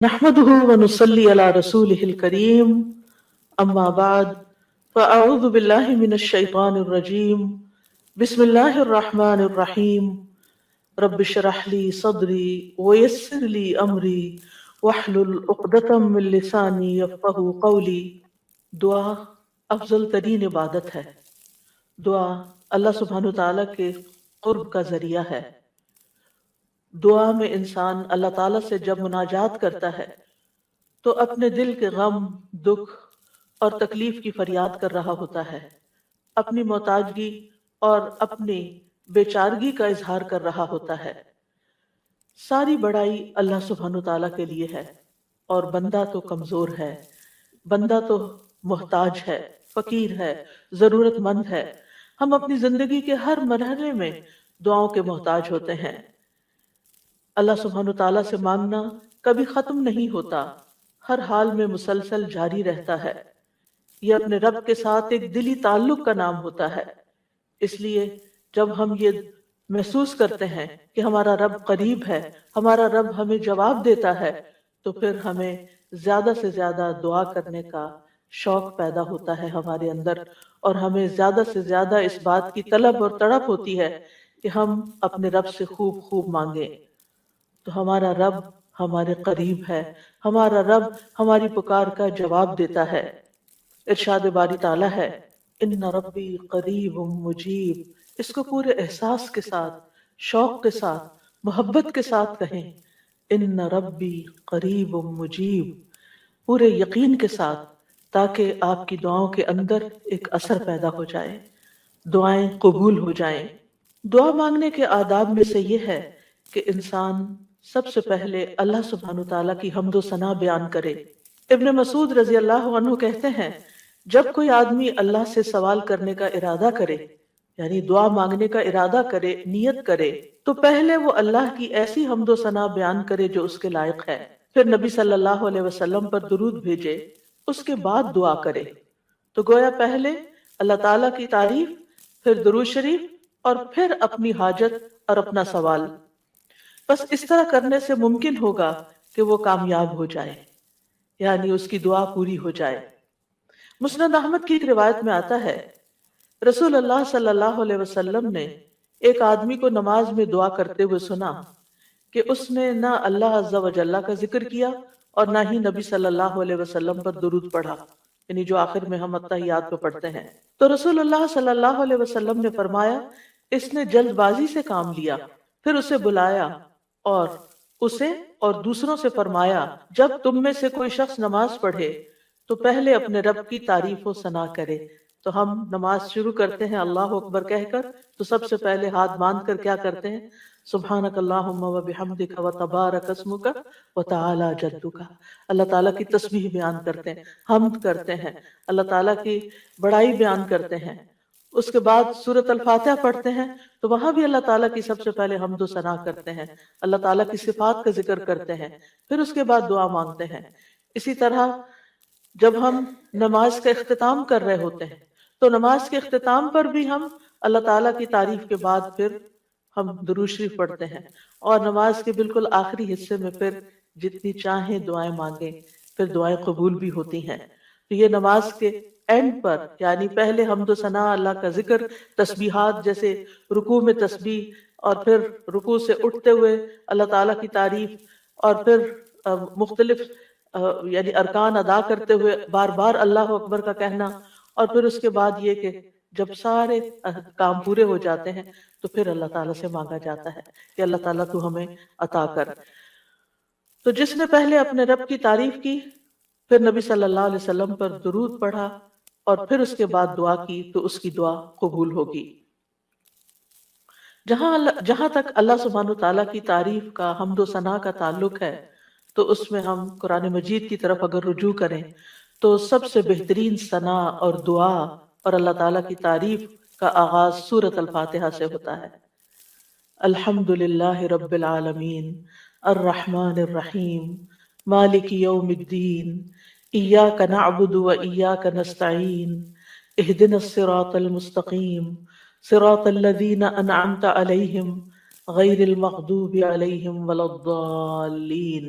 نحمده ونصلي على رسوله الكريم أما بعد فأعوذ بالله من الشيطان الرجيم بسم الله الرحمن الرحيم رب اشرح لي صدري ويسر لي أمري واحلل عقدة من لساني يفقهوا قولي. دعا افضل ترین عبادت ہے. دعا اللہ سبحانہ تعالیٰ کے قرب کا ذریعہ ہے. دعا میں انسان اللہ تعالیٰ سے جب مناجات کرتا ہے تو اپنے دل کے غم، دکھ اور تکلیف کی فریاد کر رہا ہوتا ہے، اپنی محتاجگی اور اپنی بیچارگی کا اظہار کر رہا ہوتا ہے. ساری بڑائی اللہ سبحانہ تعالیٰ کے لیے ہے اور بندہ تو کمزور ہے، بندہ تو محتاج ہے، فقیر ہے، ضرورت مند ہے. ہم اپنی زندگی کے ہر مرحلے میں دعاؤں کے محتاج ہوتے ہیں. اللہ سبحانہ تعالیٰ سے مانگنا کبھی ختم نہیں ہوتا، ہر حال میں مسلسل جاری رہتا ہے. یہ اپنے رب کے ساتھ ایک دلی تعلق کا نام ہوتا ہے. اس لیے جب ہم یہ محسوس کرتے ہیں کہ ہمارا رب قریب ہے، ہمارا رب ہمیں جواب دیتا ہے، تو پھر ہمیں زیادہ سے زیادہ دعا کرنے کا شوق پیدا ہوتا ہے ہمارے اندر، اور ہمیں زیادہ سے زیادہ اس بات کی طلب اور تڑپ ہوتی ہے کہ ہم اپنے رب سے خوب خوب مانگیں. تو ہمارا رب ہمارے قریب ہے، ہمارا رب ہماری پکار کا جواب دیتا ہے. ارشاد باری تعالیٰ ہے، ان ربی قریب مجیب. اس کو پورے احساس کے ساتھ، شوق کے ساتھ، محبت کے ساتھ کہیں، ان ربی قریب مجیب، پورے یقین کے ساتھ، تاکہ آپ کی دعاؤں کے اندر ایک اثر پیدا ہو جائے، دعائیں قبول ہو جائیں. دعا مانگنے کے آداب میں سے یہ ہے کہ انسان سب سے پہلے اللہ سبحانہ تعالیٰ کی حمد و ثنا بیان کرے. ابن مسعود رضی اللہ عنہ کہتے ہیں، جب کوئی آدمی اللہ سے سوال کرنے کا ارادہ کرے، یعنی دعا مانگنے کا ارادہ کرے، نیت کرے، تو پہلے وہ اللہ کی ایسی حمد و ثنا بیان کرے جو اس کے لائق ہے، پھر نبی صلی اللہ علیہ وسلم پر درود بھیجے، اس کے بعد دعا کرے. تو گویا پہلے اللہ تعالیٰ کی تعریف، پھر درود شریف، اور پھر اپنی حاجت اور اپنا سوال. بس اس طرح کرنے سے ممکن ہوگا کہ وہ کامیاب ہو جائے، یعنی اس کی دعا پوری ہو جائے. مسند احمد کی ایک روایت میں آتا ہے، رسول اللہ صلی اللہ علیہ وسلم نے ایک آدمی کو نماز میں دعا کرتے ہوئے سنا کہ اس نے نہ اللہ عز و جل کا ذکر کیا اور نہ ہی نبی صلی اللہ علیہ وسلم پر درود پڑھا، یعنی جو آخر میں ہم اتحیات میں پڑھتے ہیں. تو رسول اللہ صلی اللہ علیہ وسلم نے فرمایا، اس نے جلد بازی سے کام لیا. پھر اسے بلایا اور اسے اور دوسروں سے فرمایا، جب تم میں سے کوئی شخص نماز پڑھے تو پہلے اپنے رب کی تعریف و ثنا کرے. تو ہم نماز شروع کرتے ہیں اللہ اکبر کہہ کر، تو سب سے پہلے ہاتھ باندھ کر کیا کرتے ہیں؟ سبحانک اللہم و بحمدک و تبارک اسمک و تعالی جدک. اللہ تعالیٰ کی تسبیح بیان کرتے ہیں، حمد کرتے ہیں، اللہ تعالیٰ کی بڑائی بیان کرتے ہیں. اس کے بعد سورۃ الفاتحہ پڑھتے ہیں تو وہاں بھی اللہ تعالیٰ کی سب سے پہلے حمد و ثنا کرتے ہیں، اللہ تعالیٰ کی صفات کا ذکر کرتے ہیں، پھر اس کے بعد دعا مانگتے ہیں. اسی طرح جب ہم نماز کا اختتام کر رہے ہوتے ہیں تو نماز کے اختتام پر بھی ہم اللہ تعالیٰ کی تعریف کے بعد پھر ہم درود شریف پڑھتے ہیں، اور نماز کے بالکل آخری حصے میں پھر جتنی چاہیں دعائیں مانگیں، پھر دعائیں قبول بھی ہوتی ہیں. تو یہ نماز کے اینڈ پر، یعنی پہلے حمد و ثنا، اللہ کا ذکر، تسبیحات، جیسے رکوع میں تسبیح، اور پھر رکوع سے اٹھتے ہوئے اللہ تعالیٰ کی تعریف، اور پھر مختلف یعنی ارکان ادا کرتے ہوئے بار بار اللہ اکبر کا کہنا، اور پھر اس کے بعد یہ کہ جب سارے کام پورے ہو جاتے ہیں تو پھر اللہ تعالیٰ سے مانگا جاتا ہے کہ اللہ تعالیٰ تو ہمیں عطا کر. تو جس نے پہلے اپنے رب کی تعریف کی، پھر نبی صلی اللہ علیہ وسلم پر درود پڑھا، اور پھر اس کے بعد دعا کی، تو اس کی دعا قبول ہوگی. جہاں تک اللہ سبحانہ تعالیٰ کی تعریف کا، حمد و ثنا کا تعلق ہے، تو اس میں ہم قرآن مجید کی طرف اگر رجوع کریں تو سب سے بہترین ثنا اور دعا اور اللہ تعالیٰ کی تعریف کا آغاز سورۃ الفاتحہ سے ہوتا ہے. الحمد للہ رب العالمین الرحمن الرحیم مالک یوم الدین ایاک نعبد و ایاک نستعین اہدنا الصراط المستقیم صراط الذین انعمت علیہم غیر المغضوب علیہم ولا الضالین.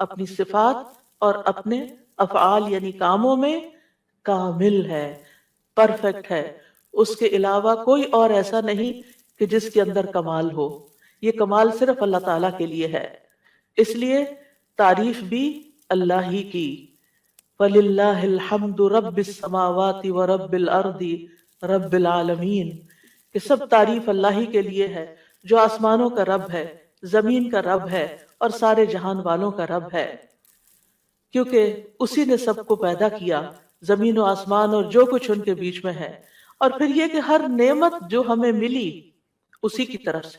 اپنی صفات اور اپنے افعال یعنی کاموں میں کامل ہے، پرفیکٹ ہے. اس کے علاوہ کوئی اور ایسا نہیں کہ جس کے اندر کمال ہو. یہ کمال صرف اللہ تعالیٰ کے لیے ہے. اس لیے تعریف بھی اللہ ہی کی. وَلِلَّهِ الْحَمْدُ رَبِّ السَّمَاوَاتِ وَرَبِّ الْأَرْضِ رَبِّ الْعَالَمِينَ، کہ سب تعریف اللہ ہی کے لیے ہے جو آسمانوں کا رب ہے، زمین کا رب ہے اور سارے جہان والوں کا رب ہے. کیونکہ اسی نے سب کو پیدا کیا، زمین و آسمان اور جو کچھ ان کے بیچ میں ہے. اور پھر یہ کہ ہر نعمت جو ہمیں ملی اسی کی طرف سے.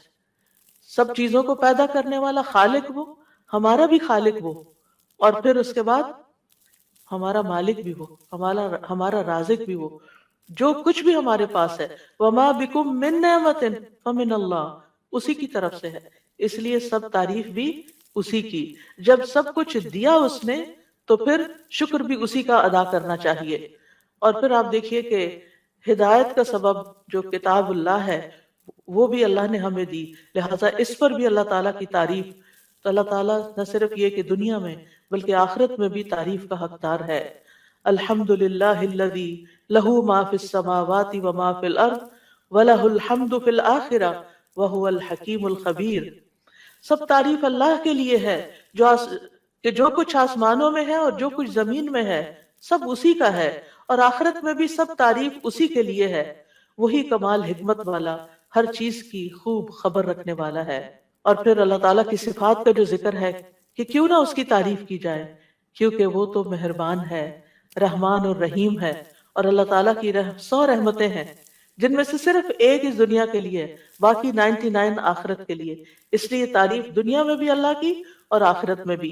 سب چیزوں کو پیدا کرنے والا خالق وہ، ہمارا بھی خالق وہ، اور پھر اس کے بعد ہمارا مالک بھی وہ، ہمارا رازق بھی وہ. جو کچھ بھی ہمارے پاس ہے، وَمَا بِكُم مِّن نِّعْمَةٍ فَمِنَ اللَّهِ، اسی کی طرف سے ہے. اس لیے سب تعریف بھی اسی کی. جب سب کچھ دیا اس نے تو پھر شکر بھی اسی کا ادا کرنا چاہیے. اور پھر آپ دیکھیے کہ ہدایت کا سبب جو کتاب اللہ ہے وہ بھی اللہ نے ہمیں دی، لہٰذا اس پر بھی اللہ تعالیٰ کی تعریف. تو اللہ تعالیٰ نہ صرف یہ کہ دنیا میں بلکہ آخرت میں بھی تعریف کا حقدار ہے. الحمد للہ الذی لہ ما فی السماوات وما فی الارض ولہ الحمد فی الآخرہ وہو الحکیم الخبیر. سب تعریف اللہ کے لیے ہے کہ جو کچھ آسمانوں میں ہے اور جو کچھ زمین میں ہے سب اسی کا ہے، اور آخرت میں بھی سب تعریف اسی کے لیے ہے. وہی کمال حکمت والا، ہر چیز کی خوب خبر رکھنے والا ہے. اور پھر اللہ تعالیٰ کی صفات کا جو ذکر ہے کہ کیوں نہ اس کی تعریف کی جائے، کیونکہ وہ تو مہربان ہے، رحمان اور رحیم ہے. اور اللہ تعالیٰ کی 100 رحمتیں ہیں جن میں سے صرف ایک اس دنیا کے لیے، باقی 99 آخرت کے لیے. اس لیے تعریف دنیا میں بھی اللہ کی اور آخرت میں بھی.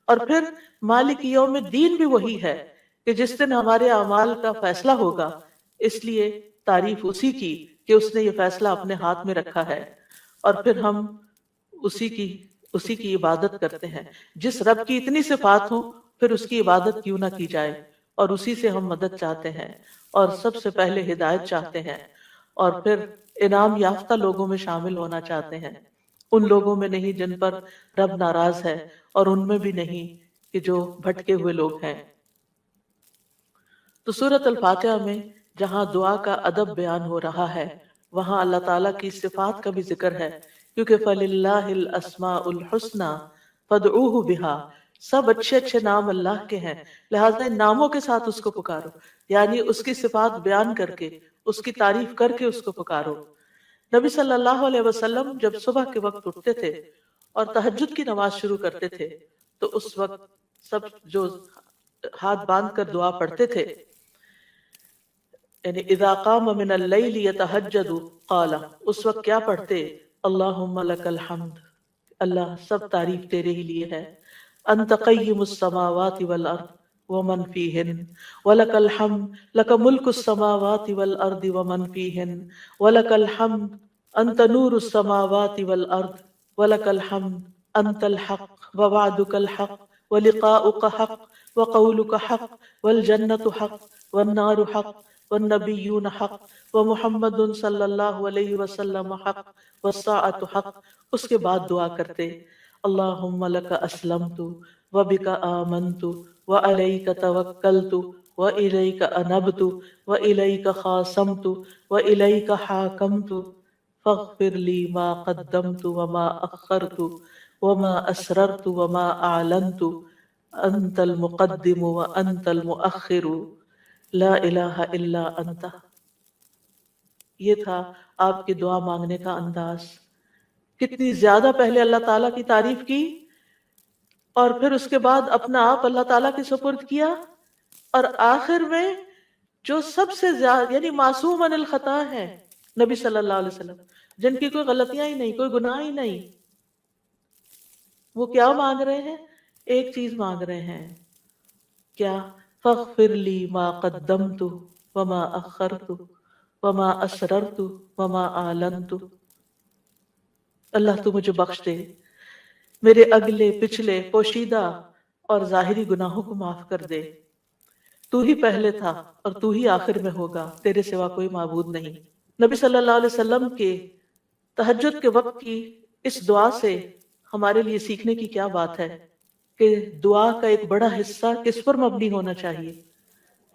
اور پھر مالک یوم الدین بھی وہی ہے کہ جس دن ہمارے اعمال کا فیصلہ ہوگا. اس لیے تعریف اسی کی کہ اس نے یہ فیصلہ اپنے ہاتھ میں رکھا ہے، اور پھر ہم اسی کی عبادت کرتے ہیں. جس رب کی اتنی صفات ہوں پھر اس کی عبادت کیوں نہ کی جائے، اور اسی سے ہم مدد چاہتے ہیں اور سب سے پہلے ہدایت چاہتے ہیں، اور پھر انعام یافتہ لوگوں میں شامل ہونا چاہتے ہیں. ان لوگوں میں نہیں جن پر رب ناراض ہے، اور ان میں بھی نہیں کہ جو بھٹکے ہوئے لوگ ہیں. تو سورۃ الفاتحہ میں جہاں دعا کا ادب بیان ہو رہا ہے وہاں اللہ تعالیٰ کی صفات کا بھی ذکر ہے، کیونکہ فَلِلَّهِ الْأَسْمَاءُ الْحُسْنَى فَادْعُوهُ بِهَا. سب اچھے اچھے نام اللہ کے ہیں، لہٰذا ان ناموں کے ساتھ اس کو پکارو، یعنی اس کی صفات بیان کر کے، اس کی تعریف کر کے اس کو پکارو. نبی صلی اللہ علیہ وسلم جب صبح کے وقت اٹھتے تھے اور تہجد کی نماز شروع کرتے تھے تو اس وقت سب جو ہاتھ باندھ کر دعا پڑھتے تھے، یعنی اذا قام من اللیل یتہجد قال، اس وقت کیا پڑھتے؟ اللہم لک الحمد، اللہ سب تعریف تیرے ہی لیے ہے. انت قیم السماوات والارض ومن فیہن ولک الحمد لک ملک السماوات والارض ومن فیہن ولک الحمد انت نور السماوات والارض ولک الحمد انت الحق ووعدک الحق ولقاؤک حق وقولک حق والجنت حق والنار حق والنبیون حق ومحمد صلی اللہ علیہ وسلم حق والساعۃ حق. اس کے بعد دعا کرتے اللہم لک اسلمت وبک آمنت وعلیک توکلت وإلیک انبت وإلیک خاصمت وإلیک حاکمت فاغفر لی ما قدمت وما اخرت وما اسررت وما اعلنت انت المقدم وانت المؤخر لا الہ الا انت. یہ تھا آپ کی دعا مانگنے کا انداز. کتنی زیادہ پہلے اللہ تعالیٰ کی تعریف کی اور پھر اس کے بعد اپنا آپ اللہ تعالیٰ کے سپرد کیا، اور آخر میں جو سب سے زیادہ یعنی معصوم عن الخطا ہے نبی صلی اللہ علیہ وسلم، جن کی کوئی غلطیاں ہی نہیں، کوئی گناہ ہی نہیں، وہ کیا مانگ رہے ہیں؟ ایک چیز مانگ رہے ہیں، کیا؟ فاغفر لی ما قدمت وما اخرت وما اسررت وما اعلنت. اللہ تو مجھے بخش دے، میرے اگلے پچھلے پوشیدہ اور ظاہری گناہوں کو معاف کر دے. تو ہی پہلے تھا اور تو ہی آخر میں ہوگا، تیرے سوا کوئی معبود نہیں. نبی صلی اللہ علیہ وسلم کے تہجد کے وقت کی اس دعا سے ہمارے لیے سیکھنے کی کیا بات ہے کہ دعا کا ایک بڑا حصہ کس پر مبنی ہونا چاہیے؟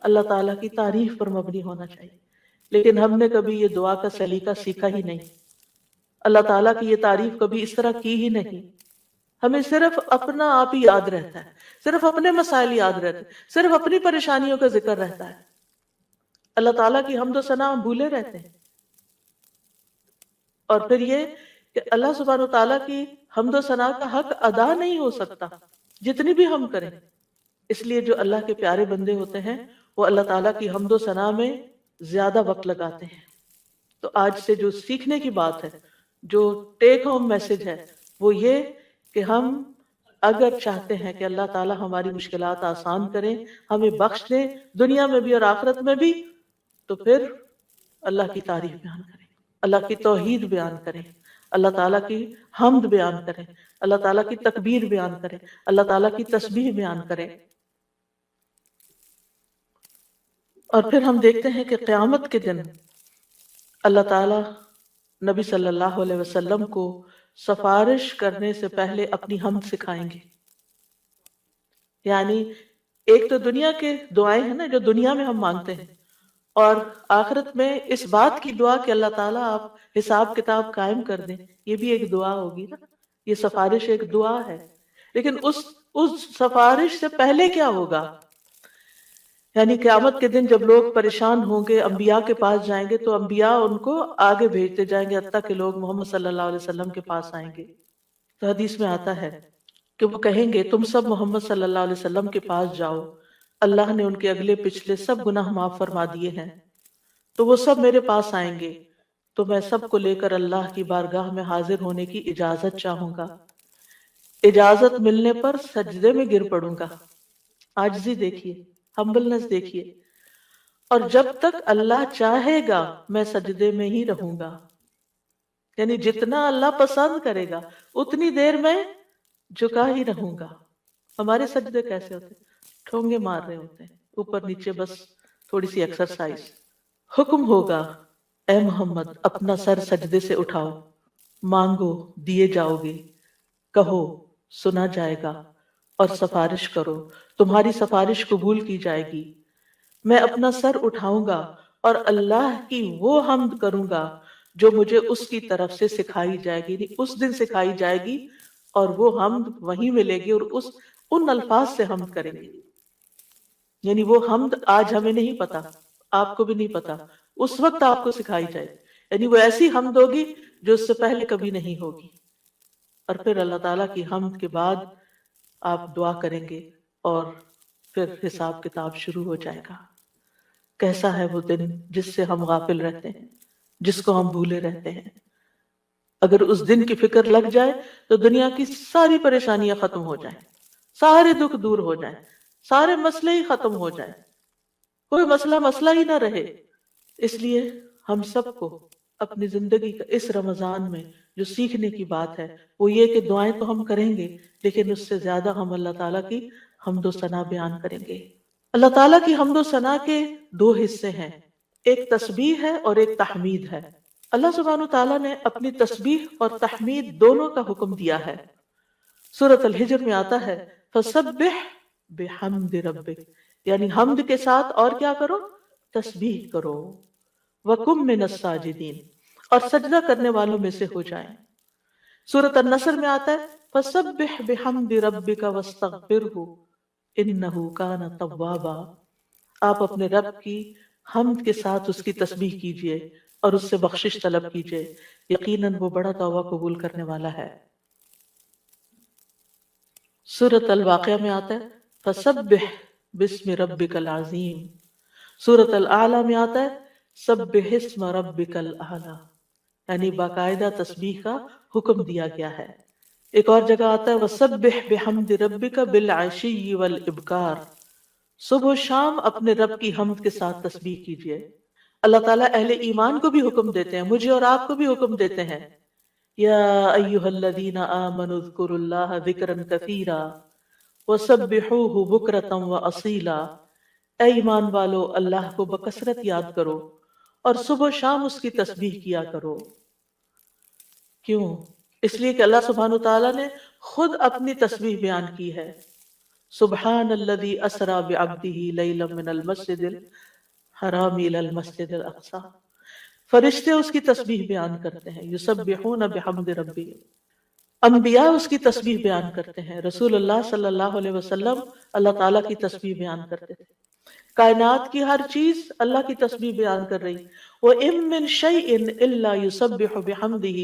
اللہ تعالیٰ کی تعریف پر مبنی ہونا چاہیے. لیکن ہم نے کبھی یہ دعا کا سلیقہ سیکھا ہی نہیں. اللہ تعالیٰ کی یہ تعریف کبھی اس طرح کی ہی نہیں. ہمیں صرف اپنا آپ ہی یاد رہتا ہے، صرف اپنے مسائل یاد رہتے ہیں، صرف اپنی پریشانیوں کا ذکر رہتا ہے. اللہ تعالیٰ کی حمد و ثنا ہم بھولے رہتے ہیں. اور پھر یہ کہ اللہ سبحانہ وتعالیٰ کی حمد و ثنا کا حق ادا نہیں ہو سکتا جتنی بھی ہم کریں. اس لیے جو اللہ کے پیارے بندے ہوتے ہیں وہ اللہ تعالیٰ کی حمد و ثنا میں زیادہ وقت لگاتے ہیں. تو آج سے جو سیکھنے کی بات ہے، جو ٹیک ہوم میسج ہے، وہ یہ کہ ہم اگر چاہتے ہیں کہ اللہ تعالیٰ ہماری مشکلات آسان کریں، ہمیں بخش دیں دنیا میں بھی اور آخرت میں بھی، تو پھر اللہ کی تعریف بیان کریں، اللہ کی توحید بیان کریں، اللہ تعالیٰ کی حمد بیان کریں، اللہ تعالیٰ کی تکبیر بیان کریں، اللہ تعالیٰ کی تسبیح بیان کریں. اور پھر ہم دیکھتے ہیں کہ قیامت کے دن اللہ تعالیٰ نبی صلی اللہ علیہ وسلم کو سفارش کرنے سے پہلے اپنی حمد سکھائیں گے. یعنی ایک تو دنیا کے دعائیں ہیں نا جو دنیا میں ہم مانگتے ہیں، اور آخرت میں اس بات کی دعا کہ اللہ تعالیٰ آپ حساب کتاب قائم کر دیں، یہ بھی ایک دعا ہوگی نا. یہ سفارش ایک دعا ہے. لیکن اس سفارش سے پہلے کیا ہوگا؟ یعنی قیامت کے دن جب لوگ پریشان ہوں گے، انبیاء کے پاس جائیں گے تو انبیاء ان کو آگے بھیجتے جائیں گے حتیٰ کہ لوگ محمد صلی اللہ علیہ وسلم کے پاس آئیں گے. تو حدیث میں آتا ہے کہ وہ کہیں گے تم سب محمد صلی اللہ علیہ وسلم کے پاس جاؤ، اللہ نے ان کے اگلے پچھلے سب گناہ معاف فرما دیے ہیں. تو وہ سب میرے پاس آئیں گے تو میں سب کو لے کر اللہ کی بارگاہ میں حاضر ہونے کی اجازت چاہوں گا. اجازت ملنے پر سجدے میں گر پڑوں گا. عاجزی دیکھیے، ہمبلنس دیکھیے. اور جب تک اللہ چاہے گا میں سجدے میں ہی رہوں گا. یعنی جتنا اللہ پسند کرے گا اتنی دیر میں جھکا ہی رہوں گا. ہمارے سجدے کیسے ہوتے ہیں؟ ٹھونگے مار رہے ہوتے ہیں اوپر نیچے، بس تھوڑی سی ایکسرسائز. حکم ہوگا اے محمد اپنا سر سجدے سے اٹھاؤ، مانگو دیے جاؤ گے، کہو سنا جائے گا، اور سفارش کرو تمہاری سفارش قبول کی جائے گی. میں اپنا سر اٹھاؤں گا اور اللہ کی وہ حمد کروں گا جو مجھے اس کی طرف سے سکھائی جائے گی. اس دن سکھائی جائے گی اور وہ حمد وہیں ملے گی، اور ان الفاظ سے حمد کریں گے. یعنی وہ حمد آج ہمیں نہیں پتا، آپ کو بھی نہیں پتا، اس وقت آپ کو سکھائی جائے. یعنی وہ ایسی حمد ہوگی جو اس سے پہلے کبھی نہیں ہوگی. اور پھر اللہ تعالیٰ کی حمد کے بعد آپ دعا کریں گے اور پھر حساب کتاب شروع ہو جائے گا. کیسا ہے وہ دن جس سے ہم غافل رہتے ہیں، جس کو ہم بھولے رہتے ہیں. اگر اس دن کی فکر لگ جائے تو دنیا کی ساری پریشانیاں ختم ہو جائیں، سارے دکھ دور ہو جائیں، سارے مسئلے ہی ختم ہو جائیں، کوئی مسئلہ ہی نہ رہے. اس لیے ہم سب کو اپنی زندگی کا اس رمضان میں جو سیکھنے کی بات ہے وہ یہ کہ دعائیں تو ہم کریں گے، لیکن اس سے زیادہ ہم اللہ تعالیٰ کی حمد و ثنا بیان کریں گے. اللہ تعالیٰ کی حمد و ثنا کے دو حصے ہیں، ایک تسبیح ہے اور ایک تحمید ہے. اللہ سبحانہ تعالیٰ نے اپنی تسبیح اور تحمید دونوں کا حکم دیا ہے. سورۃ الحجر میں آتا ہے فسبح بحمد ربک، یعنی حمد کے ساتھ اور کیا کرو؟ تسبیح کرو. وَقُم مِّنَ السَّاجِدِينَ، اور سجدہ کرنے والوں میں سے ہو جائیں. سورۃ النصر میں آتا ہے فسبح بحمد ربک واستغفرہ انہ کان توابا. آپ اپنے رب کی حمد کے ساتھ اس کی تسبیح کیجئے اور اس سے بخشش طلب کیجئے، یقیناً وہ بڑا توبہ قبول کرنے والا ہے. سورۃ الواقعہ میں آتا ہے فسبح بسم ربک العظیم. سورۃ الاعلی میں آتا ہے سبح اسم ربک الاعلی، یعنی باقاعدہ تسبیح کا حکم دیا گیا ہے. ایک اور جگہ آتا ہے وسبح بحمد ربک بالعشی والابکار، صبح و شام اپنے رب کی حمد کے ساتھ تسبیح کیجئے. اللہ تعالیٰ اہل ایمان کو بھی حکم دیتے ہیں، مجھے اور آپ کو بھی حکم دیتے ہیں یا ایھا الذین آمنوا اذکروا اللہ ذکرا کثیرا وسبحوہ بکرۃ واصیلا. اے ایمان والو اللہ کو بکثرت یاد کرو اور صبح و شام اس کی تسبیح کیا کرو. کیوں؟ اس لیے کہ اللہ سبحانہ تعالیٰ نے خود اپنی تسبیح بیان کی ہے، سبحان الذی اسری بعبدہ لیلا من المسجد الحرام الی المسجد الاقصی۔ فرشتے اس کی تسبیح بیان کرتے ہیں، یسبحون بحمد ربہم، انبیاء اس کی تسبیح بیان کرتے ہیں، رسول اللہ صلی اللہ علیہ وسلم اللہ تعالیٰ کی تسبیح بیان کرتے تھے، کائنات کی ہر چیز اللہ کی تسبیح بیان کر رہی۔ وَإِن مِّن شَيْءٍ إِلَّا يُسَبِّحُ بِحَمْدِهِ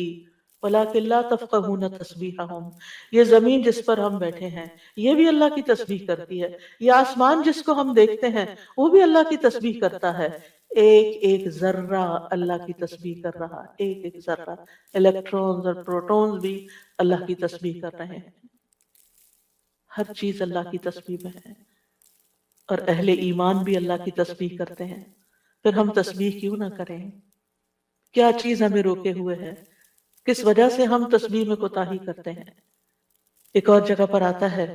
وَلَٰكِن لَّا تَفْقَهُونَ تَسْبِيحَهُم، یہ زمین جس پر ہم بیٹھے ہیں یہ بھی اللہ کی تسبیح کرتی ہے، یہ آسمان جس کو ہم دیکھتے ہیں وہ بھی اللہ کی تسبیح کرتا ہے، ایک ایک ذرہ اللہ کی تسبیح کر رہا ہے، ایک ایک ذرہ، الیکٹرونز اور پروٹونز بھی اللہ کی تسبیح کر رہے ہیں، ہر چیز اللہ کی تسبیح میں ہے، اور اہل ایمان بھی اللہ کی تسبیح کرتے ہیں۔ پھر ہم تسبیح کیوں نہ کریں؟ کیا چیز ہمیں روکے ہوئے ہے؟ کس وجہ سے ہم تسبیح میں کوتاہی کرتے ہیں؟ ایک اور جگہ پر آتا ہے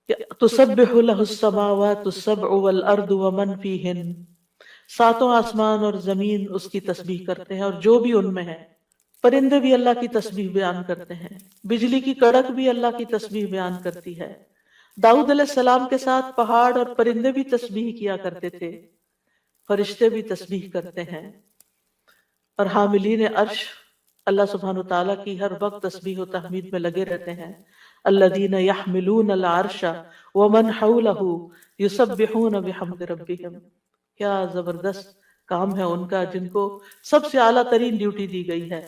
کہ تسبح لہ السماوات السبع والارض ومن فیہن، ساتوں آسمان اور زمین اس کی تسبیح کرتے ہیں اور جو بھی ان میں ہے، پرندے بھی اللہ کی تسبیح بیان کرتے ہیں، بجلی کی کڑک بھی اللہ کی تسبیح بیان کرتی ہے، داؤد علیہ السلام کے ساتھ پہاڑ اور پرندے بھی تسبیح کیا کرتے تھے، فرشتے بھی تسبیح کرتے ہیں، اور حاملین عرش اللہ سبحانہ تعالیٰ کی ہر وقت تسبیح و تحمید میں لگے رہتے ہیں۔ الذین یحملون العرش ومن حولہ یسبحون بحمد ربہم، کیا زبردست کام ہے ان کا، جن کو سب سے اعلیٰ ترین ڈیوٹی دی گئی ہے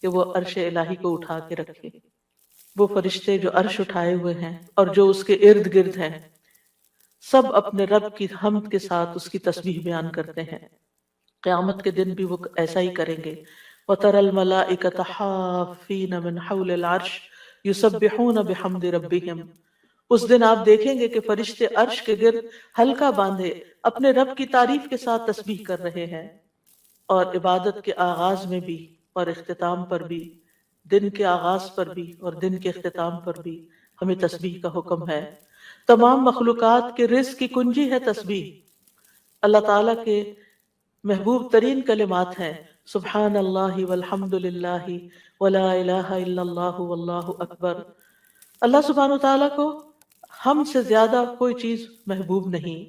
کہ وہ عرش الہی کو اٹھا کے رکھے۔ وہ فرشتے جو عرش اٹھائے ہوئے ہیں اور جو اس کے ارد گرد ہیں، سب اپنے رب کی حمد کے ساتھ اس کی تسبیح بیان کرتے ہیں۔ قیامت کے دن بھی وہ ایسا ہی کریں گے۔ وَتَرَى الْمَلَائِكَةَ حَافِّينَ مِنْ حَوْلِ الْعَرْشِ يُسَبِّحُونَ بِحَمْدِ رَبِّهِمْ، اس دن آپ دیکھیں گے کہ فرشتے عرش کے گرد حلقہ باندھے اپنے رب کی تعریف کے ساتھ تسبیح کر رہے ہیں، اور عبادت کے آغاز میں بھی اور اختتام پر بھی، دن کے آغاز پر بھی اور دن کے اختتام پر بھی ہمیں تسبیح کا حکم ہے۔ تمام مخلوقات کے رزق کی کنجی ہے تسبیح۔ اللہ تعالیٰ کے محبوب ترین کلمات ہیں سبحان اللہ والحمد للہ ولا الہ الا اللہ واللہ اکبر۔ اللہ سبحانہ تعالیٰ کو ہم سے زیادہ کوئی چیز محبوب نہیں۔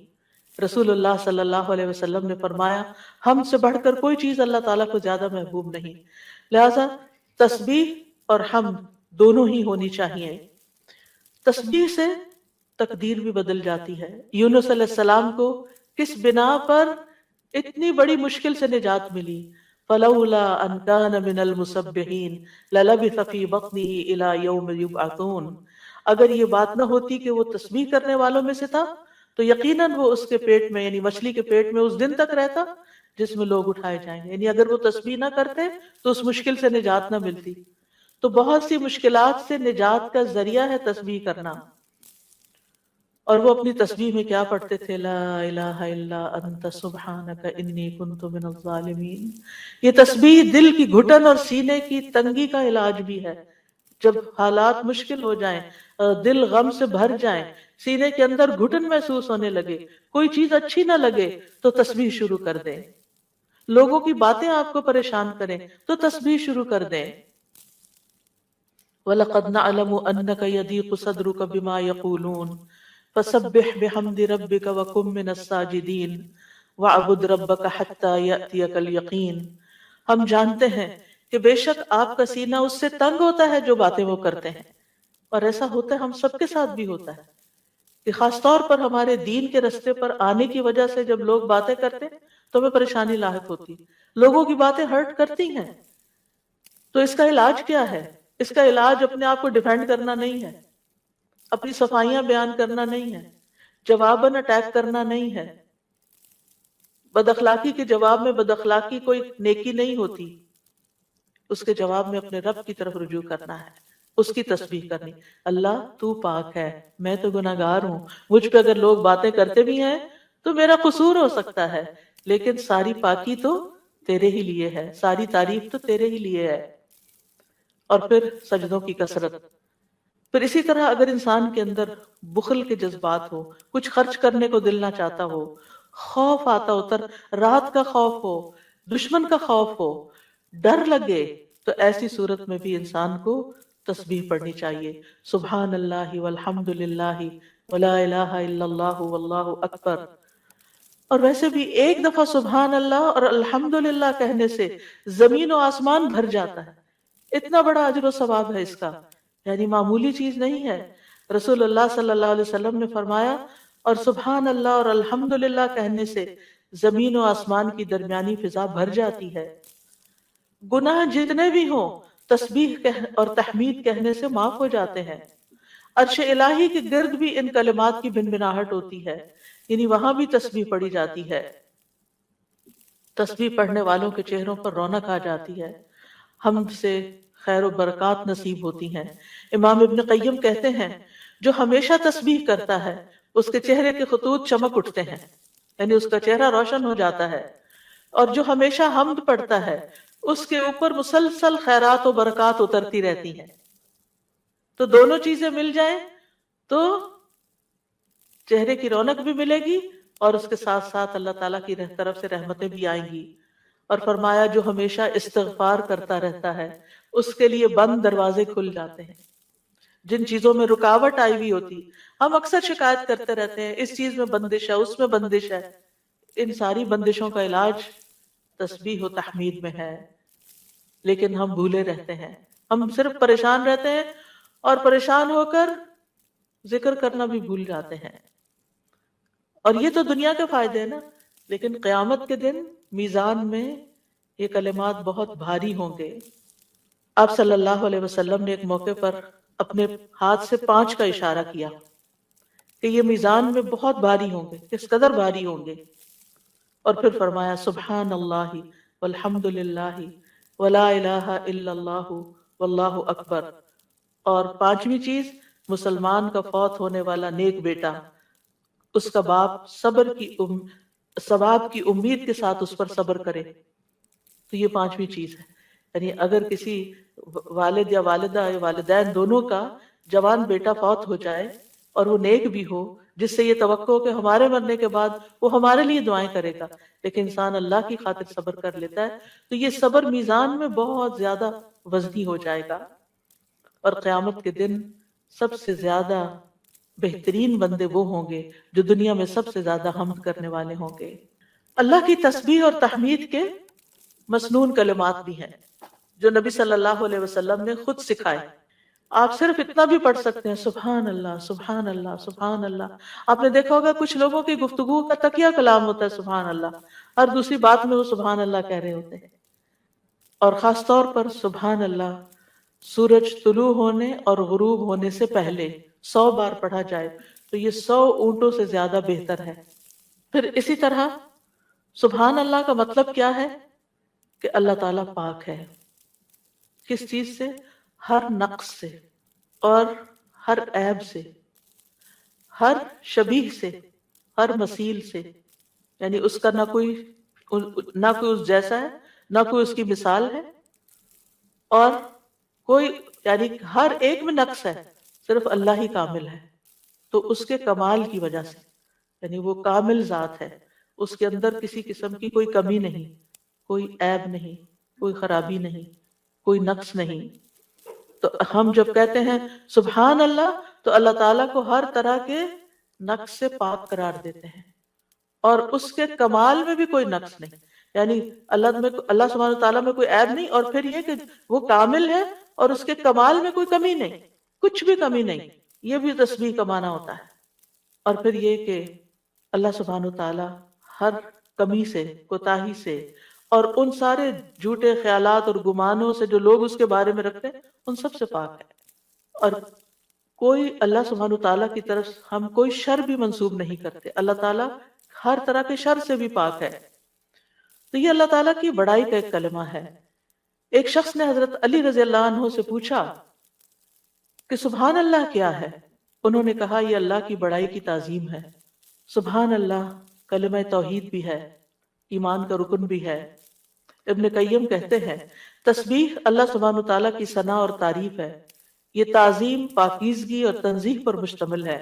رسول اللہ صلی اللہ علیہ وسلم نے فرمایا ہم سے بڑھ کر کوئی چیز اللہ تعالیٰ کو زیادہ محبوب نہیں، لہذا تسبیح اور حمد دونوں ہی ہونی چاہیے۔ تسبیح سے تقدیر بھی بدل جاتی ہے۔ یونس علیہ السلام کو کس بنا پر اتنی بڑی مشکل سے نجات ملی؟ فلولا ان کان من المسبحین للبث فی بطنہ الی یوم یبعثون، اگر یہ بات نہ ہوتی کہ وہ تسبیح کرنے والوں میں سے تھا تو یقیناً وہ اس کے پیٹ میں، یعنی مچھلی کے پیٹ میں اس دن تک رہتا جس میں لوگ اٹھائے جائیں گے، یعنی اگر وہ تسبیح نہ کرتے تو اس مشکل سے نجات نہ ملتی۔ تو بہت سی مشکلات سے نجات کا ذریعہ ہے تسبیح کرنا۔ اور وہ اپنی تسبیح میں کیا پڑھتے تھے؟ لا الہ الا انت سبحانک انی کنت من الظالمین۔ یہ تسبیح دل کی گھٹن اور سینے کی تنگی کا علاج بھی ہے۔ جب حالات مشکل ہو جائیں، دل غم سے بھر جائیں، سینے کے اندر گھٹن محسوس ہونے لگے، کوئی چیز اچھی نہ لگے تو تسبیح شروع کر دیں۔ لوگوں کی باتیں آپ کو پریشان کریں تو تسبیح شروع کر دیں۔ وَلَقَدْ نَعْلَمُ أَنَّكَ يَضِيقُ صَدْرُكَ بِمَا يَقُولُونَ فَسَبِّحْ بِحَمْدِ رَبِّكَ وَكُن مِّنَ السَّاجِدِينَ وَاعْبُدْ رَبَّكَ حَتَّى يَأْتِيَكَ الْيَقِينُ۔ ہم جانتے ہیں کہ بے شک آپ کا سینہ اس سے تنگ ہوتا ہے جو باتیں وہ کرتے ہیں، اور ایسا ہوتا ہے، ہم سب کے ساتھ بھی ہوتا ہے کہ خاص طور پر ہمارے دین کے رستے پر آنے کی وجہ سے جب لوگ باتیں کرتے ہیں تو ہمیں پریشانی لاحق ہوتی، لوگوں کی باتیں ہرٹ کرتی ہیں۔ تو اس کا علاج کیا ہے؟ اس کا علاج اپنے آپ کو ڈیفینڈ کرنا نہیں ہے، اپنی صفائیاں بیان کرنا نہیں ہے، جواباً اٹیک کرنا نہیں ہے۔ بد اخلاقی کے جواب میں بد اخلاقی کوئی نیکی نہیں ہوتی، اس کے جواب میں اپنے رب کی طرف رجوع کرنا ہے، اس کی تسبیح کرنی۔ اللہ تو پاک ہے، میں تو گناہگار ہوں، مجھ پہ اگر لوگ باتیں کرتے بھی ہیں تو میرا قصور ہو سکتا ہے، لیکن ساری پاکی تو تیرے ہی لیے ہے، ساری تعریف تو تیرے ہی لیے ہے۔ اور پھر سجدوں کی کثرت۔ پھر اسی طرح اگر انسان کے اندر بخل کے جذبات ہو، کچھ خرچ کرنے کو دل نہ چاہتا ہو، خوف آتا ہو، رات کا خوف ہو، دشمن کا خوف ہو، ڈر لگے، تو ایسی صورت میں بھی انسان کو تسبیح پڑھنی چاہیے، سبحان اللہ والحمد للہ ولا الہ الا اللہ واللہ اکبر۔ اور ویسے بھی ایک دفعہ سبحان اللہ اور الحمد للہ کہنے سے زمین و آسمان بھر جاتا ہے، اتنا بڑا اجر و ثواب ہے اس کا، یعنی معمولی چیز نہیں ہے۔ رسول اللہ صلی اللہ علیہ وسلم نے فرمایا، اور سبحان اللہ اور الحمد للہ کہنے سے زمین و آسمان کی درمیانی فضا بھر جاتی ہے، گناہ جتنے بھی ہوں تسبیح اور تحمید کہنے سے معاف ہو جاتے ہیں۔ عرش الہی کے گرد بھی ان کلمات کی بنبناہٹ ہوتی ہے، یعنی وہاں بھی تسبیح پڑھی جاتی ہے، تسبیح پڑھنے والوں کے چہروں پر رونق آ جاتی ہے، حمد سے خیر و برکات نصیب ہوتی ہیں۔ امام ابن قیم کہتے ہیں جو ہمیشہ تسبیح کرتا ہے اس کے چہرے کے خطوط چمک اٹھتے ہیں، یعنی اس کا چہرہ روشن ہو جاتا ہے، اور جو ہمیشہ حمد پڑھتا ہے اس کے اوپر مسلسل خیرات و برکات اترتی رہتی ہیں۔ تو دونوں چیزیں مل جائیں تو چہرے کی رونق بھی ملے گی اور اس کے ساتھ ساتھ اللہ تعالیٰ کی طرف سے رحمتیں بھی آئیں گی۔ اور فرمایا جو ہمیشہ استغفار کرتا رہتا ہے اس کے لیے بند دروازے کھل جاتے ہیں۔ جن چیزوں میں رکاوٹ آئی ہوئی ہوتی، ہم اکثر شکایت کرتے رہتے ہیں اس چیز میں بندش ہے، اس میں بندش ہے، ان ساری بندشوں کا علاج تسبیح و تحمید میں ہے، لیکن ہم بھولے رہتے ہیں، ہم صرف پریشان رہتے ہیں اور پریشان ہو کر ذکر کرنا بھی بھول جاتے ہیں۔ اور یہ تو دنیا کے فائدے ہیں نا، لیکن قیامت کے دن میزان میں یہ کلمات بہت بھاری ہوں گے۔ آپ صلی اللہ علیہ وسلم نے ایک موقع پر اپنے ہاتھ سے 5 کا اشارہ کیا کہ یہ میزان میں بہت بھاری ہوں گے، کس قدر بھاری ہوں گے، اور پھر فرمایا سبحان اللہ والحمد للہ ولا الہ الا اللہ واللہ اکبر۔ اور 5ویں چیز، مسلمان کا فوت ہونے والا نیک بیٹا، اس کا باپ ثواب کی امید کے ساتھ اس پر صبر کرے، تو یہ 5ویں چیز ہے۔ یعنی اگر کسی والد یا والدہ یا والدین دونوں کا جوان بیٹا فوت ہو جائے اور وہ نیک بھی ہو، جس سے یہ توقع ہو کہ ہمارے مرنے کے بعد وہ ہمارے لیے دعائیں کرے گا، لیکن انسان اللہ کی خاطر صبر کر لیتا ہے، تو یہ صبر میزان میں بہت زیادہ وزنی ہو جائے گا، اور قیامت کے دن سب سے زیادہ بہترین بندے وہ ہوں گے جو دنیا میں سب سے زیادہ حمد کرنے والے ہوں گے۔ اللہ کی تسبیح اور تحمید کے مسنون کلمات بھی ہیں جو نبی صلی اللہ علیہ وسلم نے خود سکھائے۔ آپ صرف اتنا بھی پڑھ سکتے ہیں، سبحان اللہ سبحان اللہ سبحان اللہ۔ آپ نے دیکھا ہوگا کچھ لوگوں کی گفتگو کا تکیہ کلام ہوتا ہے سبحان اللہ، ہر دوسری بات میں وہ سبحان اللہ کہہ رہے ہوتے ہیں۔ اور خاص طور پر سبحان اللہ سورج طلوع ہونے اور غروب ہونے سے پہلے 100 بار پڑھا جائے تو یہ 100 اونٹوں سے زیادہ بہتر ہے۔ پھر اسی طرح سبحان اللہ کا مطلب کیا ہے کہ اللہ تعالیٰ پاک ہے، کس چیز سے؟ ہر نقص سے اور ہر عیب سے، ہر شبیہ سے، ہر مثیل سے، یعنی اس کا نہ کوئی اس جیسا ہے، نہ کوئی اس کی مثال ہے، اور کوئی یعنی ہر ایک میں نقص ہے، صرف اللہ ہی کامل ہے۔ تو اس کے کمال کی وجہ سے، یعنی وہ کامل ذات ہے، اس کے اندر کسی قسم کی کوئی کمی نہیں، کوئی عیب نہیں، کوئی خرابی نہیں، کوئی نقص نہیں۔ تو ہم جب کہتے ہیں سبحان اللہ تو اللہ تعالیٰ کو ہر طرح کے نقص سے پاک قرار دیتے ہیں، اور اس کے کمال میں بھی کوئی نقص نہیں، یعنی اللہ سبحانہ تعالیٰ میں کوئی عیب نہیں، اور پھر یہ کہ وہ کامل ہے اور اس کے کمال میں کوئی کمی نہیں، کچھ بھی کمی نہیں، یہ بھی تسبیح کا معنی ہوتا ہے۔ اور پھر یہ کہ اللہ سبحانہ تعالیٰ ہر کمی سے، کوتاہی سے، اور ان سارے جھوٹے خیالات اور گمانوں سے جو لوگ اس کے بارے میں رکھتے ہیں ان سب سے پاک ہے، اور کوئی اللہ سبحانہ تعالیٰ کی طرف ہم کوئی شر بھی منسوب نہیں کرتے، اللہ تعالیٰ ہر طرح کے شر سے بھی پاک ہے۔ تو یہ اللہ تعالیٰ کی بڑائی کا ایک کلمہ ہے۔ ایک شخص نے حضرت علی رضی اللہ عنہ سے پوچھا کہ سبحان اللہ کیا ہے؟ انہوں نے کہا یہ اللہ کی بڑائی کی تعظیم ہے۔ سبحان اللہ کلمہ توحید بھی ہے، ایمان کا رکن بھی ہے۔ ابن قیم کہتے ہیں تسبیح اللہ سبحانہ تعالیٰ کی ثنا اور تعریف ہے، یہ تعظیم پاکیزگی اور تنزیہ پر مشتمل ہے۔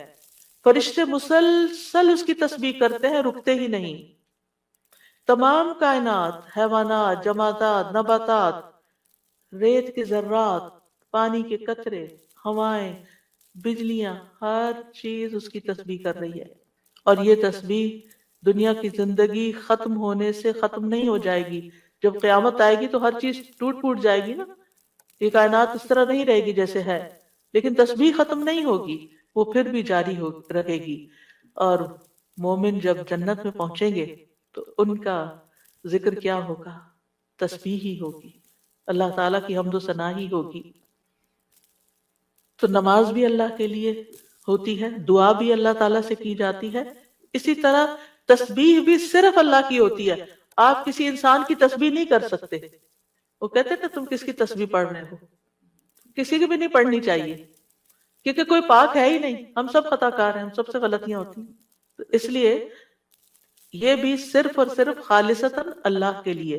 فرشتے مسلسل اس کی تسبیح کرتے ہیں، رکتے ہی نہیں۔ تمام کائنات، حیوانات، جمادات، نباتات، ریت کے ذرات، پانی کے قطرے، ہوائیں، بجلیاں، ہر چیز اس کی تسبیح کر رہی ہے. اور یہ تسبیح دنیا کی زندگی ختم ہونے سے ختم نہیں ہو جائے گی. جب قیامت آئے گی تو ہر چیز ٹوٹ پھوٹ جائے گی نا، یہ کائنات اس طرح نہیں رہے گی جیسے ہے، لیکن تسبیح ختم نہیں ہوگی، وہ پھر بھی جاری رہے گی. اور مومن جب جنت میں پہنچیں گے تو ان کا ذکر کیا ہوگا؟ تسبیح ہی ہوگی، اللہ تعالیٰ کی حمد و ثنا ہی ہوگی. تو نماز بھی اللہ کے لیے ہوتی ہے، دعا بھی اللہ تعالیٰ سے کی جاتی ہے. اسی طرح تسبیح بھی صرف اللہ کی ہوتی ہے. آپ کسی انسان کی تسبیح نہیں کر سکتے. وہ کہتے تھے تم کس کی تسبیح پڑھ رہے ہو؟ کسی کی بھی نہیں پڑھنی چاہیے، کیونکہ کوئی پاک ہے ہی نہیں. ہم سب خطا کار ہیں، ہم سب سے غلطیاں ہوتی ہیں. تو اس لیے یہ بھی صرف اور صرف خالصتاً اللہ کے لیے.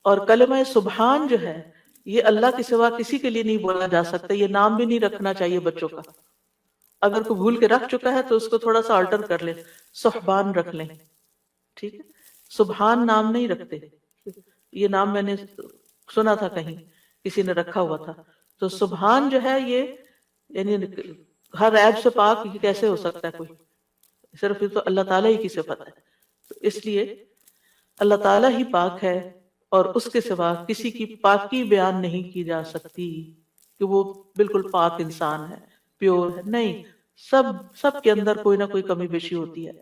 اور کلمہ سبحان جو ہے یہ اللہ کے سوا کسی کے لیے نہیں بولا جا سکتا. یہ نام بھی نہیں رکھنا چاہیے بچوں کا. اگر کوئی بھول کے رکھ چکا ہے تو اس کو تھوڑا سا آلٹر کر لیں، سبحان رکھ لیں. ٹھیک ہے، سبحان نام نہیں رکھتے. یہ نام میں نے سنا تھا کہیں کسی نے رکھا ہوا تھا. تو سبحان جو ہے یہ یعنی ہر عیب سے پاک یہ کیسے ہو سکتا ہے کوئی؟ صرف یہ تو اللہ تعالیٰ ہی کی صفت ہے. تو اس لیے اللہ تعالیٰ ہی پاک ہے اور اس کے سوا کسی کی پاکی بیان نہیں کی جا سکتی کہ وہ بالکل پاک انسان ہے، پیور ہے. نہیں، سب کے اندر کوئی نہ کوئی کمی بیشی ہوتی ہے.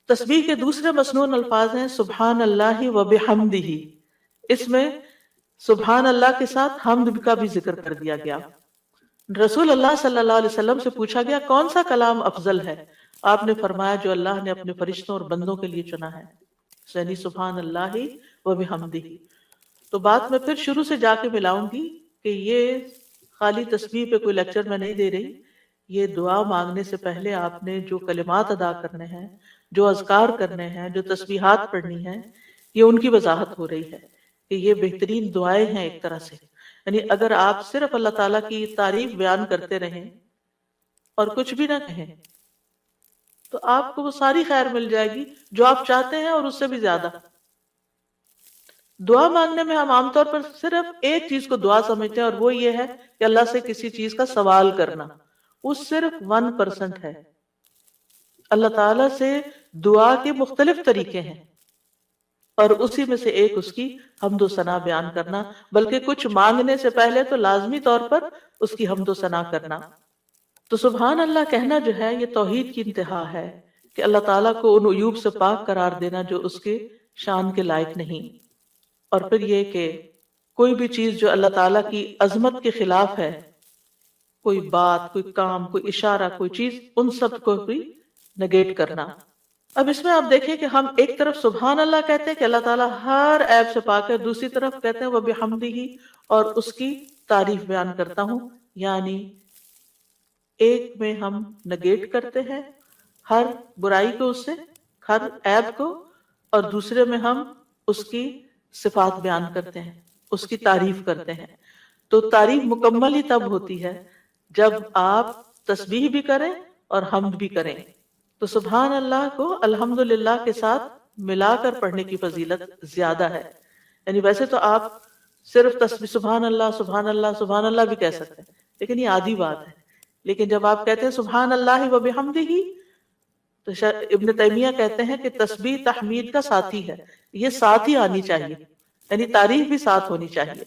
تسبیح کے دوسرے مسنون الفاظ ہیں سبحان اللہ و بحمدہ. اس میں سبحان اللہ کے ساتھ حمد کا بھی ذکر کر دیا گیا. رسول اللہ صلی اللہ علیہ وسلم سے پوچھا گیا کون سا کلام افضل ہے؟ آپ نے فرمایا جو اللہ نے اپنے فرشتوں اور بندوں کے لیے چنا ہے، یعنی سبحان اللہ و بحمدہ. تو بات میں پھر شروع سے جا کے ملاؤں گی کہ یہ خالی تسبیح پہ کوئی لیکچر میں نہیں دے رہی. یہ دعا مانگنے سے پہلے آپ نے جو کلمات ادا کرنے ہیں، جو اذکار کرنے ہیں، جو تسبیحات پڑھنی ہیں، یہ ان کی وضاحت ہو رہی ہے کہ یہ بہترین دعائیں ہیں ایک طرح سے. یعنی اگر آپ صرف اللہ تعالیٰ کی تعریف بیان کرتے رہیں اور کچھ بھی نہ کہیں تو آپ کو وہ ساری خیر مل جائے گی جو آپ چاہتے ہیں اور اس سے بھی زیادہ. دعا مانگنے میں ہم عام طور پر صرف ایک چیز کو دعا سمجھتے ہیں اور وہ یہ ہے کہ اللہ سے کسی چیز کا سوال کرنا. وہ صرف 1% ہے. اللہ تعالیٰ سے دعا کے مختلف طریقے ہیں اور اسی میں سے ایک اس کی حمد و ثنا بیان کرنا، بلکہ کچھ مانگنے سے پہلے تو لازمی طور پر اس کی حمد و ثنا کرنا. تو سبحان اللہ کہنا جو ہے یہ توحید کی انتہا ہے کہ اللہ تعالیٰ کو ان عیوب سے پاک قرار دینا جو اس کے شان کے لائق نہیں. اور پھر یہ کہ کوئی بھی چیز جو اللہ تعالیٰ کی عظمت کے خلاف ہے، کوئی بات، کوئی کام، کوئی اشارہ، کوئی چیز، ان سب کو بھی نگیٹ کرنا. اب اس میں آپ دیکھیں کہ ہم ایک طرف سبحان اللہ کہتے ہیں کہ اللہ تعالیٰ ہر عیب سے پاک ہے، دوسری طرف کہتے ہیں وَبِحَمْدِهِ اور اس کی تعریف بیان کرتا ہوں. یعنی ایک میں ہم نگیٹ کرتے ہیں ہر برائی کو، اس سے ہر عیب کو، اور دوسرے میں ہم اس کی صفات بیان کرتے ہیں، اس کی تعریف کرتے ہیں. تو تعریف مکمل ہی تب ہوتی ہے جب آپ تسبیح بھی کریں اور حمد بھی کریں. تو سبحان اللہ کو الحمدللہ کے ساتھ ملا کر پڑھنے کی فضیلت زیادہ ہے. یعنی ویسے تو آپ صرف تسبیح سبحان اللہ سبحان اللہ سبحان اللہ بھی کہہ سکتے ہیں، لیکن یہ آدھی بات ہے. لیکن جب آپ کہتے ہیں سبحان اللہ و بحمدہ تو ابن تیمیہ کہتے ہیں کہ تسبیح تحمید کا ساتھی ہے، یہ ساتھ ہی آنی چاہیے، یعنی تعریف بھی ساتھ ہونی چاہیے.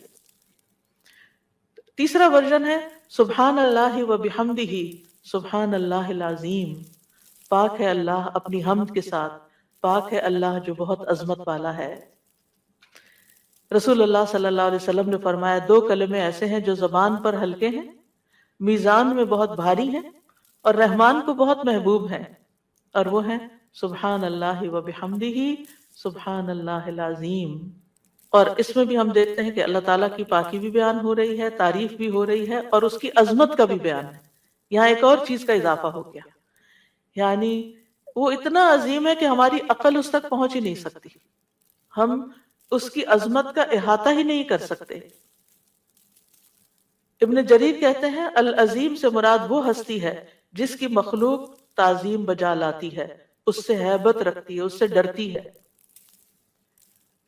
تیسرا ورژن ہے سبحان اللہ و بحمدہ سبحان اللہ العظیم. پاک ہے اللہ اپنی حمد کے ساتھ، پاک ہے اللہ جو بہت عظمت والا ہے. رسول اللہ صلی اللہ علیہ وسلم نے فرمایا 2 کلمے ایسے ہیں جو زبان پر ہلکے ہیں، میزان میں بہت بھاری ہیں اور رحمان کو بہت محبوب ہیں، اور وہ ہیں سبحان اللہ و بحمدہ سبحان اللہ العظیم. اور اس میں بھی ہم دیکھتے ہیں کہ اللہ تعالیٰ کی پاکی بھی بیان ہو رہی ہے، تعریف بھی ہو رہی ہے، اور اس کی عظمت کا بھی بیان ہے. یہاں ایک اور چیز کا اضافہ ہو گیا، یعنی وہ اتنا عظیم ہے کہ ہماری عقل اس تک پہنچ ہی نہیں سکتی، ہم اس کی عظمت کا احاطہ ہی نہیں کر سکتے. ابن جریر کہتے ہیں العظیم سے مراد وہ ہستی ہے جس کی مخلوق تعظیم بجا لاتی ہے، اس سے ہیبت رکھتی ہے، اس سے ڈرتی ہے.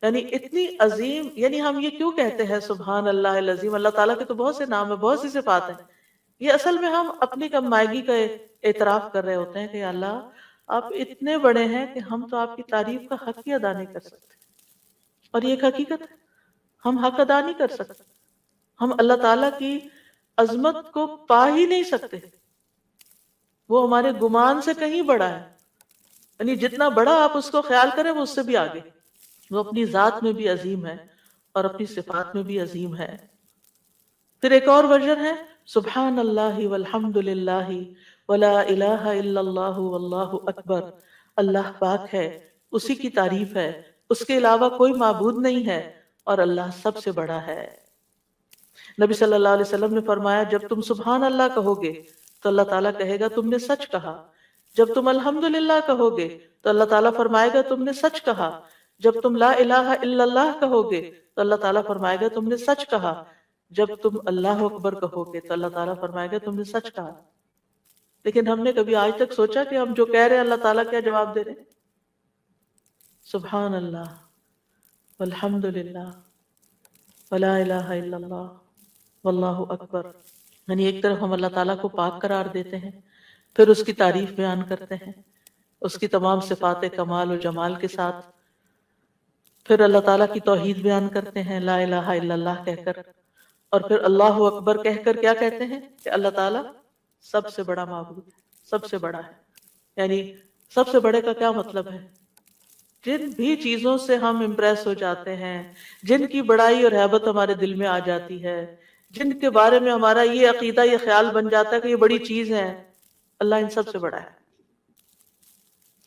یعنی اتنی عظیم، یعنی ہم یہ کیوں کہتے ہیں سبحان اللہ العظیم؟ اللہ تعالیٰ کے تو بہت سے نام ہیں، بہت سی صفات ہیں. یہ اصل میں ہم اپنی کم مائگی کا اعتراف کر رہے ہوتے ہیں کہ یا اللہ آپ اتنے بڑے ہیں کہ ہم تو آپ کی تعریف کا حق ہی ادا نہیں کر سکتے. اور یہ ایک حقیقت ہے، ہم حق ادا نہیں کر سکتے. ہم اللہ تعالیٰ کی عظمت کو پا ہی نہیں سکتے. وہ ہمارے گمان سے کہیں بڑا ہے. یعنی جتنا بڑا آپ اس کو خیال کریں وہ اس سے بھی آگے. وہ اپنی ذات میں بھی عظیم ہے اور اپنی صفات میں بھی عظیم ہے. پھر ایک اور ورژن ہے سبحان اللہ والحمد للہ ولا الہ الا اللہ واللہ اکبر. اللہ پاک ہے، اسی کی تعریف ہے، اس کے علاوہ کوئی معبود نہیں ہے اور اللہ سب سے بڑا ہے. نبی صلی اللہ علیہ وسلم نے فرمایا جب تم سبحان اللہ کہو گے تو اللہ تعالیٰ کہے گا تم نے سچ کہا. جب تم الحمدللہ کہو گے تو اللہ تعالیٰ فرمائے گا تم نے سچ کہا. جب تم لا الہ الا اللہ کہو گے تو اللہ تعالیٰ فرمائے گا تم نے سچ کہا. جب تم اللہ اکبر کہو گے تو اللہ تعالیٰ فرمائے گا تم نے سچ کہا. لیکن ہم نے کبھی آج تک سوچا کہ ہم جو کہہ رہے ہیں اللہ تعالیٰ کیا جواب دے رہے ہیں؟ سبحان اللہ والحمد للہ ولا الہ الا اللہ واللہ اکبر. یعنی ایک طرف ہم اللہ تعالیٰ کو پاک قرار دیتے ہیں، پھر اس کی تعریف بیان کرتے ہیں اس کی تمام صفات کمال و جمال کے ساتھ. پھر اللہ تعالیٰ کی توحید بیان کرتے ہیں لا الہ الا اللہ کہہ کر، اور پھر اللہ اکبر کہہ کر کیا کہتے ہیں کہ اللہ تعالیٰ سب سے بڑا معبود ہے، سب سے بڑا ہے. یعنی سب سے بڑے کا کیا مطلب ہے؟ جن بھی چیزوں سے ہم امپریس ہو جاتے ہیں، جن کی بڑائی اور ہیبت ہمارے دل میں آ جاتی ہے، جن کے بارے میں ہمارا یہ عقیدہ یہ خیال بن جاتا ہے کہ یہ بڑی چیز ہے، اللہ ان سب سے بڑا ہے.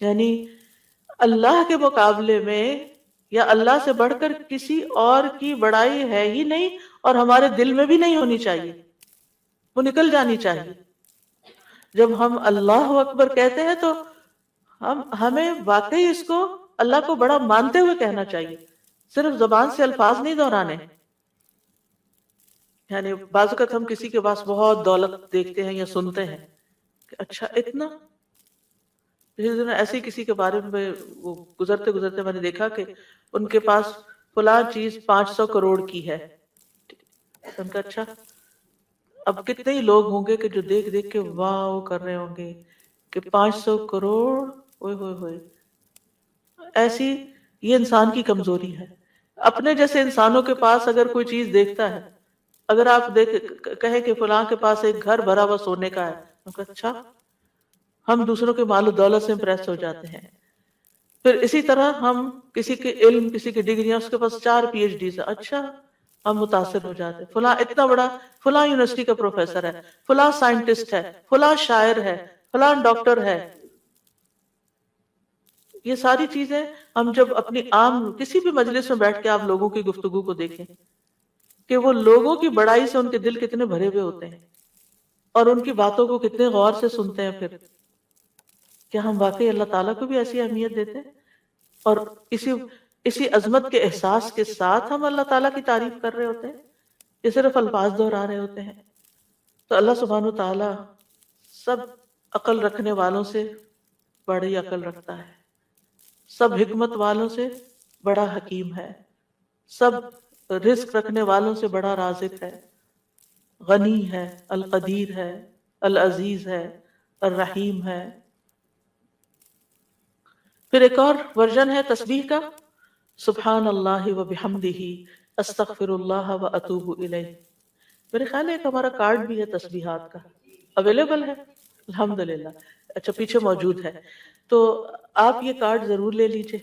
یعنی اللہ کے مقابلے میں یا اللہ سے بڑھ کر کسی اور کی بڑائی ہے ہی نہیں، اور ہمارے دل میں بھی نہیں ہونی چاہیے، وہ نکل جانی چاہیے. جب ہم اللہ اکبر کہتے ہیں تو ہمیں واقعی اس کو اللہ کو بڑا مانتے ہوئے کہنا چاہیے، صرف زبان سے الفاظ نہیں دہرانے. یعنی بعض اوقات ہم کسی کے پاس بہت دولت دیکھتے ہیں یا سنتے ہیں کہ اچھا اتنا. ایسے ہی کسی کے بارے میں وہ گزرتے گزرتے میں نے دیکھا کہ ان کے پاس فلاں چیز 500 کروڑ کی ہے. ان کا اچھا، اب کتنے ہی لوگ ہوں گے کہ جو دیکھ دیکھ کے واو کر رہے ہوں گے کہ 500 کروڑ، اوئے ہوئے ہوئے. ایسی یہ انسان کی کمزوری ہے. اپنے جیسے انسانوں کے پاس اگر کوئی چیز دیکھتا ہے، اگر آپ کہیں کہ فلاں کے پاس ایک گھر بھرا ہوا سونے کا ہے، ان کا اچھا، ہم دوسروں کے مال و دولت سے امپریس ہو جاتے ہیں. پھر اسی طرح ہم کسی کے علم، کسی کی ڈگریاں، اس کے پاس 4 PhD سے، اچھا ہم متاثر ہو جاتے ہیں. فلاں اتنا بڑا، فلاں یونیورسٹی کا پروفیسر ہے، فلاں سائنٹسٹ ہے، فلاں شاعر ہے، فلاں ڈاکٹر ہے. یہ ساری چیزیں ہم جب اپنی عام کسی بھی مجلس میں بیٹھ کے آپ لوگوں کی گفتگو کو دیکھیں کہ وہ لوگوں کی بڑائی سے ان کے دل کتنے بھرے ہوئے ہوتے ہیں اور ان کی باتوں کو کتنے غور سے سنتے ہیں. پھر کیا ہم واقعی اللہ تعالیٰ کو بھی ایسی اہمیت دیتے ہیں؟ اور اسی عظمت کے احساس کے ساتھ ہم اللہ تعالیٰ کی تعریف کر رہے ہوتے ہیں، یہ صرف الفاظ دہرا رہے ہوتے ہیں. تو اللہ سبحانہ و تعالیٰ سب عقل رکھنے والوں سے بڑی عقل رکھتا ہے، سب حکمت والوں سے بڑا حکیم ہے، سب رزق رکھنے والوں سے بڑا رازق ہے، غنی ہے، القدیر ہے، العزیز ہے، الرحیم ہے. پھر ایک اور ورژن ہے تسبیح کا سبحان اللہ و بحمدہ استغفر اللہ و اتوب الیہ. میرے خیال ہے ایک ہمارا کارڈ بھی ہے تسبیحات کا، اویلیبل ہے الحمدللہ. اچھا پیچھے موجود ہے، تو آپ یہ کارڈ ضرور لے لیجئے،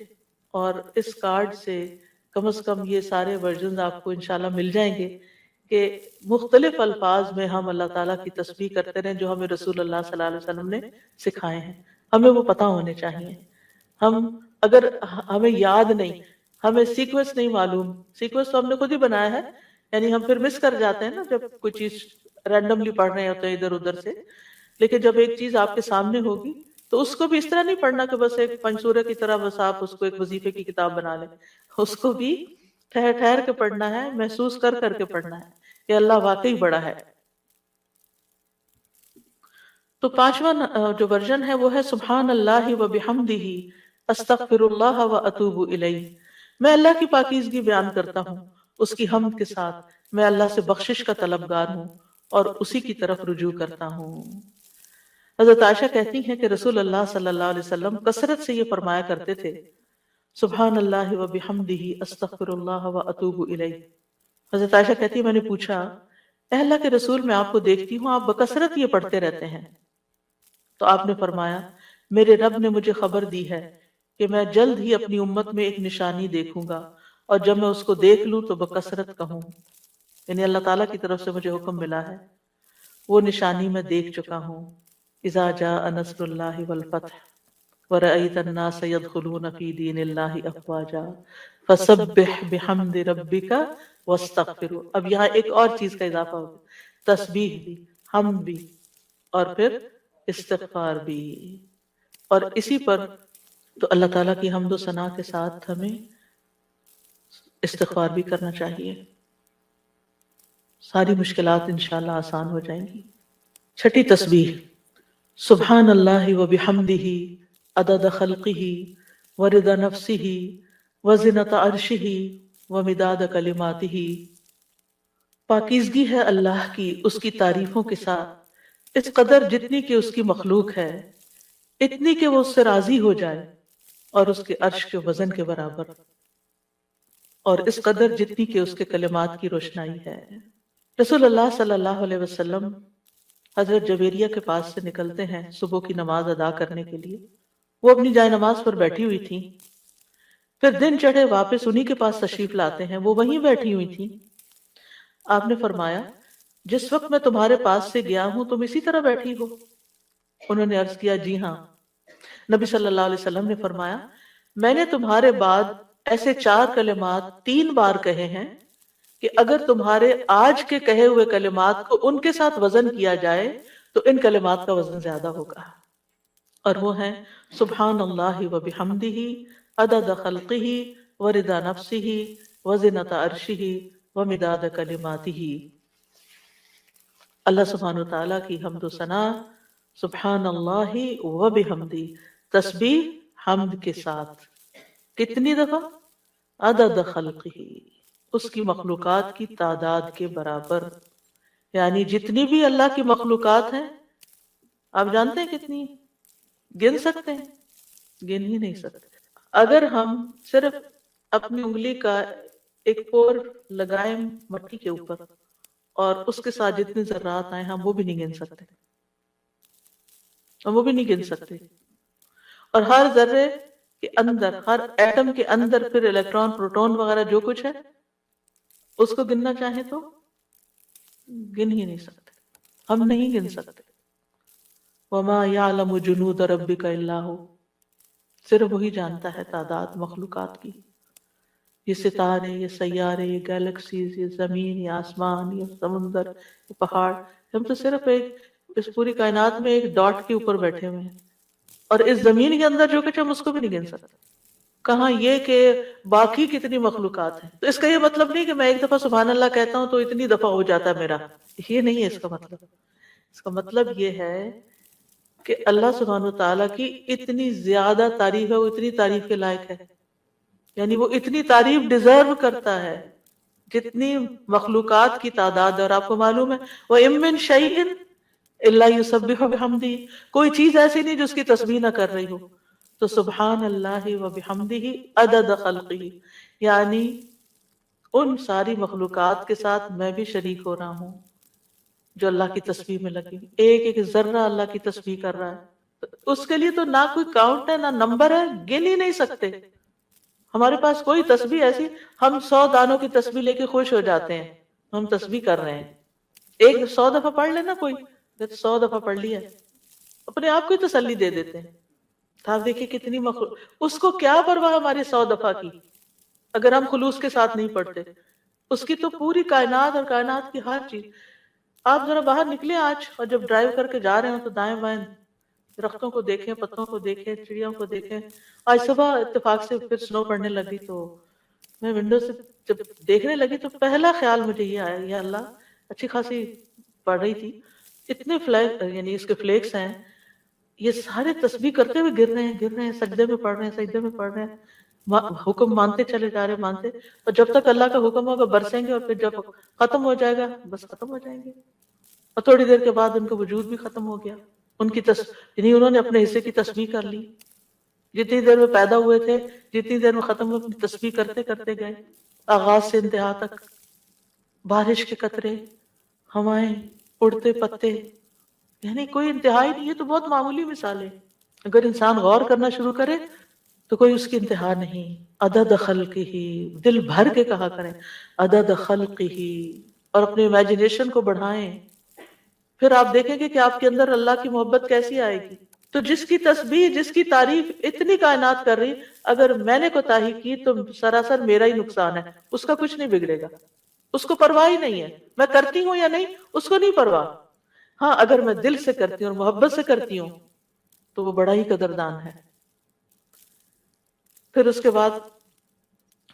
اور اس کارڈ سے کم از کم یہ سارے ورژنز آپ کو انشاءاللہ مل جائیں گے کہ مختلف الفاظ میں ہم اللہ تعالیٰ کی تسبیح کرتے رہیں جو ہمیں رسول اللہ صلی اللہ علیہ وسلم نے سکھائے ہیں. ہمیں وہ پتہ ہونے چاہیے. اگر ہمیں یاد نہیں، ہمیں سیکوینس نہیں معلوم، سیکوینس تو ہم نے خود ہی بنایا ہے، یعنی ہم پھر مس کر جاتے ہیں نا جب کوئی چیز رینڈملی پڑھ رہے ہوتے ہیں ادھر ادھر سے. لیکن جب ایک چیز آپ کے سامنے ہوگی تو اس کو بھی اس طرح نہیں پڑھنا کہ بس ایک پنسورے کی طرح بس آپ اس کو ایک وظیفے کی کتاب بنا لیں. اس کو بھی ٹھہر ٹھہر کے پڑھنا ہے، محسوس کر کر کے پڑھنا ہے کہ اللہ واقعی بڑا ہے. تو 5واں جو ورژن ہے وہ ہے سبحان اللہ و بحمدہ استغفر اللہ و اتوب الیہ. میں اللہ کی پاکیزگی بیان کرتا ہوں، اس کی حمد کے ساتھ میں اللہ سے بخشش کا طلبگار ہوں اور اسی کی طرف رجوع کرتا ہوں۔ حضرت عائشہ کہتی ہیں کہ رسول اللہ صلی اللہ علیہ وسلم کثرت سے یہ فرمایا کرتے تھے، سبحان اللہ و بحمدہ استغفر اللہ و اتوب الیہ۔ حضرت عائشہ کہتی ہے میں نے پوچھا، اے اللہ کے رسول میں آپ کو دیکھتی ہوں آپ بکثرت یہ پڑھتے رہتے ہیں، تو آپ نے فرمایا میرے رب نے مجھے خبر دی ہے کہ میں جلد ہی اپنی امت میں ایک نشانی دیکھوں گا، اور جب میں اس کو دیکھ لوں تو بکثرت کہوں، یعنی اللہ تعالیٰ کی طرف سے مجھے حکم ملا ہے، وہ نشانی میں دیکھ چکا ہوں۔ اذا جاء نصر اللہ والفتح ورأيت الناس يدخلون في دين الله افواجا فسبح بحمد ربك واستغفر۔ اب یہاں ایک اور چیز کا اضافہ ہوگا، تسبیح بھی، حمد بھی، اور پھر استغفار بھی، اور اسی پر تو اللہ تعالیٰ کی حمد و ثنا کے ساتھ ہمیں استغفار بھی کرنا چاہیے، ساری مشکلات انشاءاللہ آسان ہو جائیں گی۔ چھٹی تسبیح، سبحان اللہ و بحمدہ عدد خلقہ ورضا نفسہ وزنۃ عرشہ ومداد کلماتہ۔ پاکیزگی ہے اللہ کی اس کی تعریفوں کے ساتھ، اس قدر جتنی کہ اس کی مخلوق ہے، اتنی کہ وہ اس سے راضی ہو جائے، اور اس کے عرش کے وزن کے برابر، اور اس قدر جتنی کہ اس کے کلمات کی روشنائی ہے۔ رسول اللہ صلی اللہ علیہ وسلم حضرت جویریہ کے پاس سے نکلتے ہیں صبح کی نماز ادا کرنے کے لیے، وہ اپنی جائے نماز پر بیٹھی ہوئی تھیں، پھر دن چڑھے واپس انہی کے پاس تشریف لاتے ہیں، وہ وہیں بیٹھی ہوئی تھیں۔ آپ نے فرمایا جس وقت میں تمہارے پاس سے گیا ہوں تم اسی طرح بیٹھی ہو؟ انہوں نے عرض کیا جی ہاں۔ نبی صلی اللہ علیہ وسلم نے فرمایا میں نے تمہارے بعد ایسے 4 کلمات 3 بار کہے ہیں کہ اگر تمہارے آج کے کہے ہوئے کلمات کو ان کے ساتھ وزن کیا جائے تو ان کلمات کا وزن زیادہ ہوگا، اور وہ ہیں سبحان اللہ و بحمدہ عدد خلقہ ورضا نفسہ وزنۃ عرشہ ومداد کلماتہ۔ اللہ سبحانہ وتعالیٰ کی حمد و ثنا، سبحان اللہ و بحمدہ، تسبیح حمد کے ساتھ، کتنی دفعہ؟ عدد خلقہ، اس کی مخلوقات کی تعداد کے برابر، یعنی جتنی بھی اللہ کی مخلوقات ہیں، آپ جانتے ہیں کتنی؟ گن سکتے ہیں؟ گن ہی نہیں سکتے۔ اگر ہم صرف اپنی انگلی کا ایک پور لگائیں مٹی کے اوپر اور اس کے ساتھ جتنے ذرات آئے ہم وہ بھی نہیں گن سکتے، ہم وہ بھی نہیں گن سکتے۔ اور ہر ذرے کے اندر، ہر ایٹم کے اندر پھر الیکٹران، پروٹون وغیرہ جو کچھ ہے اس کو گننا چاہیں تو گن ہی نہیں سکتے، ہم نہیں گن سکتے۔ وما یعلم جنود ربک الا ہو، صرف وہی جانتا ہے تعداد مخلوقات کی، یہ ستارے، یہ سیارے، یہ گیلیکسیز، یہ زمین، یہ آسمان، یہ سمندر، یہ پہاڑ، ہم تو صرف اس پوری کائنات میں ایک ڈاٹ کے اوپر بیٹھے ہوئے ہیں، اور اس زمین کے اندر جو کچھ ہم اس کو بھی نہیں گن سکتے، کہاں یہ کہ باقی کتنی مخلوقات ہیں۔ تو اس کا یہ مطلب نہیں کہ میں ایک دفعہ سبحان اللہ کہتا ہوں تو اتنی دفعہ ہو جاتا ہے میرا، یہ نہیں ہے اس کا مطلب۔ اس کا مطلب یہ ہے کہ اللہ سبحانہ وتعالیٰ کی اتنی زیادہ تعریف ہے، وہ اتنی تعریف کے لائق ہے، یعنی وہ اتنی تعریف ڈیزرو کرتا ہے جتنی مخلوقات کی تعداد ہے۔ اور آپ کو معلوم ہے وَإِن مِّن شَيْءٍ إِلَّا يُسَبِّحُ بِحَمْدِهِ، کوئی چیز ایسی نہیں جو اس کی تسبیح نہ کر رہی ہو۔ تو سبحان اللہ و بحمدہ عدد خلقہ، یعنی ان ساری مخلوقات کے ساتھ میں بھی شریک ہو رہا ہوں جو اللہ کی تسبیح میں لگی، ایک ایک ذرہ اللہ کی تسبیح کر رہا ہے۔ تو اس کے لیے تو نہ کوئی کاؤنٹ ہے، نہ نمبر ہے، گن ہی نہیں سکتے۔ ہمارے پاس کوئی تسبیح ایسی، ہم 100 دانوں کی تسبیح لے کے خوش ہو جاتے ہیں، ہم تسبیح کر رہے ہیں۔ ایک 100 دفعہ پڑھ لینا، کوئی 100 دفعہ پڑھ لیا، اپنے آپ کو ہی تسلی دے دیتے ہیں۔ تو آپ دیکھیں کتنی مخلوق، اس کو کیا پرواہ ہماری 100 دفعہ کی، اگر ہم خلوص کے ساتھ نہیں پڑھتے۔ اس کی تو پوری کائنات اور کائنات کی ہر چیز۔ آپ ذرا باہر نکلیں آج اور جب ڈرائیو کر کے جا رہے ہوں تو دائیں بائیں درختوں کو دیکھیں، پتوں کو دیکھیں، چڑیوں کو دیکھیں۔ آج صبح اتفاق سے پھر سنو پڑنے لگی تو میں ونڈو سے جب دیکھنے لگی تو پہلا خیال مجھے یہ آیا، یا اللہ، اچھی خاصی پڑھ رہی تھی، اتنے فلیک یعنی اس کے فلیکس ہیں، یہ سارے تسبیح کرتے ہوئے گر رہے ہیں، سجدے میں پڑھ رہے ہیں، سجدے میں پڑھ رہے ہیں۔ حکم مانتے چلے جا رہے مانتے، اور جب تک اللہ کا حکم ہوگا برسیں گے، اور پھر جب ختم ہو جائے گا بس ختم ہو جائیں گے، اور تھوڑی دیر کے بعد ان کا وجود بھی ختم ہو گیا. ان کی یعنی انہوں نے اپنے حصے کی تسبیح کر لی. جتنی دیر میں پیدا ہوئے تھے، جتنی دیر میں ختم ہوئے، اپنی تسبیح کرتے کرتے گئے، آغاز سے انتہا تک. بارش کے قطرے، ہوائیں، اڑتے پتے، یعنی کوئی انتہا ہی نہیں. یہ تو بہت معمولی مثال ہے، اگر انسان غور کرنا شروع کرے تو کوئی اس کی انتہا نہیں. عدد خلقہ، دل بھر کے کہا کریں عدد خلقہ، اور اپنے امیجنیشن کو بڑھائیں. پھر آپ دیکھیں گے کہ آپ کے اندر اللہ کی محبت کیسی آئے گی. تو جس کی تسبیح، جس کی تعریف اتنی کائنات کر رہی، اگر میں نے کوتاہی کی تو سراسر میرا ہی نقصان ہے، اس کا کچھ نہیں بگڑے گا. اس کو پرواہ ہی نہیں ہے میں کرتی ہوں یا نہیں، اس کو نہیں پرواہ. ہاں اگر میں دل سے کرتی ہوں اور محبت سے کرتی ہوں تو وہ بڑا ہی قدردان ہے. پھر اس کے بعد،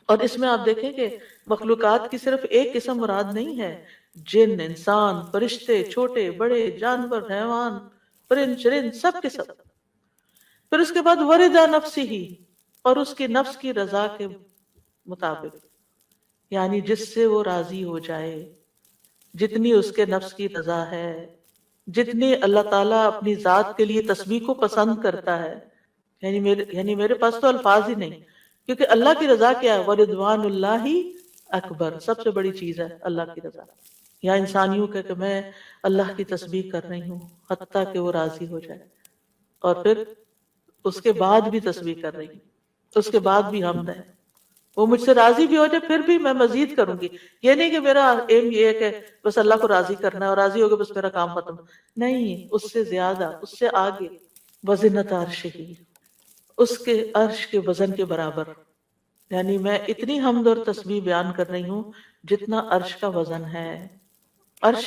اور اس میں آپ دیکھیں کہ مخلوقات کی صرف ایک قسم مراد نہیں ہے، جن، انسان، فرشتے، چھوٹے بڑے، جانور، حیوان، پرند چرند، سب کے سب. پھر اس کے بعد وردا نفسی ہی، اور اس کی نفس کی رضا کے مطابق، یعنی جس سے وہ راضی ہو جائے، جتنی اس کے نفس کی رضا ہے، جتنی اللہ تعالیٰ اپنی ذات کے لیے تسبیح کو پسند کرتا ہے. یعنی میرے پاس تو الفاظ ہی نہیں، کیونکہ اللہ کی رضا کیا ہے؟ وَرِضْوَانُ اللَّهِ اکبر، سب سے بڑی چیز ہے اللہ کی رضا. یا انسانیوں کہ میں اللہ کی تسبیح کر رہی ہوں حتیٰ کہ وہ راضی ہو جائے، اور پھر اس کے بعد بھی تسبیح کر رہی ہوں، اس کے بعد بھی حمد ہے، وہ مجھ سے راضی بھی ہو جائے پھر بھی میں مزید کروں گی. یہ نہیں کہ میرا ایم یہ ہے کہ بس اللہ کو راضی کرنا ہے اور راضی ہو گیا بس میرا کام ختم. نہیں، اس سے زیادہ، اس سے آگے. وزنت عرشہ، اس کے عرش کے وزن کے برابر. یعنی میں اتنی حمد اور تسبیح بیان کر رہی ہوں جتنا عرش کا وزن ہے. عرش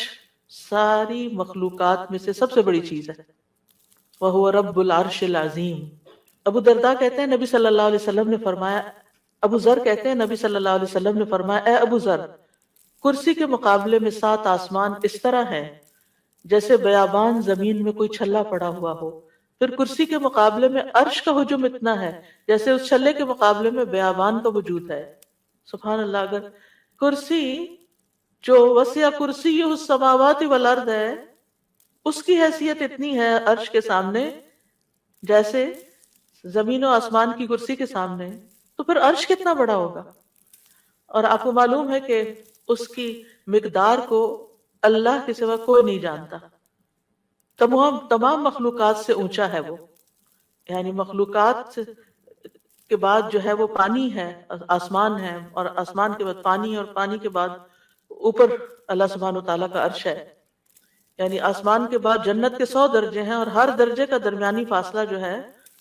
ساری مخلوقات میں سے سب سے بڑی چیز ہے. وَهُوَ رَبُّ الْعَرْشِ الْعَظِيمِ. ابو درداء کہتے ہیں نبی صلی اللہ علیہ وسلم نے فرمایا، ابو ذر کہتے ہیں نبی صلی اللہ علیہ وسلم نے فرمایا، اے ابو ذر، کرسی کے مقابلے میں 7 آسمان اس طرح ہے جیسے بیابان زمین میں کوئی چھلا پڑا ہوا ہو. پھر کرسی کے مقابلے میں عرش کا حجم اتنا ہے جیسے اس چھلے کے مقابلے میں بیابان کا وجود ہے. سبحان اللہ. اگر کرسی جو وسع کرسی السماوات والارض ہے، اس کی حیثیت اتنی ہے عرش کے سامنے جیسے زمین و آسمان کی کرسی کے سامنے، تو پھر عرش کتنا بڑا ہوگا. اور آپ کو معلوم ہے کہ اس کی مقدار کو اللہ کے سوا کوئی نہیں جانتا. تمام مخلوقات سے اونچا ہے وہ. یعنی مخلوقات کے بعد جو ہے وہ پانی ہے، آسمان ہے، اور آسمان کے بعد پانی، اور پانی کے بعد اوپر اللہ سبحانہ وتعالیٰ کا عرش ہے. یعنی آسمان کے بعد جنت کے 100 درجے ہیں، اور ہر درجے کا درمیانی فاصلہ جو ہے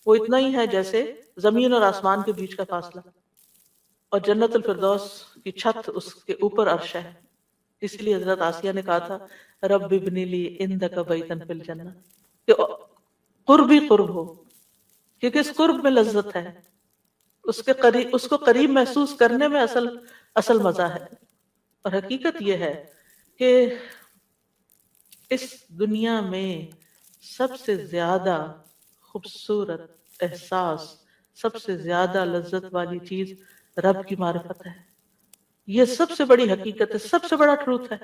وہ اتنا ہی ہے جیسے زمین اور آسمان کے بیچ کا فاصلہ. اور جنت الفردوس کی چھت اس کے اوپر عرش ہے. اس لیے حضرت آسیہ نے کہا تھا رب ابن لی عندک بیتا فی الجنہ، کہ قرب ہی قرب ہو، کیونکہ اس قرب میں لذت ہے، اس کو قریب محسوس کرنے میں اصل مزہ ہے. اور حقیقت یہ ہے کہ اس دنیا میں سب سے زیادہ خوبصورت احساس، سب سے زیادہ لذت والی چیز رب کی معرفت ہے. یہ سب سے بڑی حقیقت ہے، سب سے بڑا ٹروتھ ہے.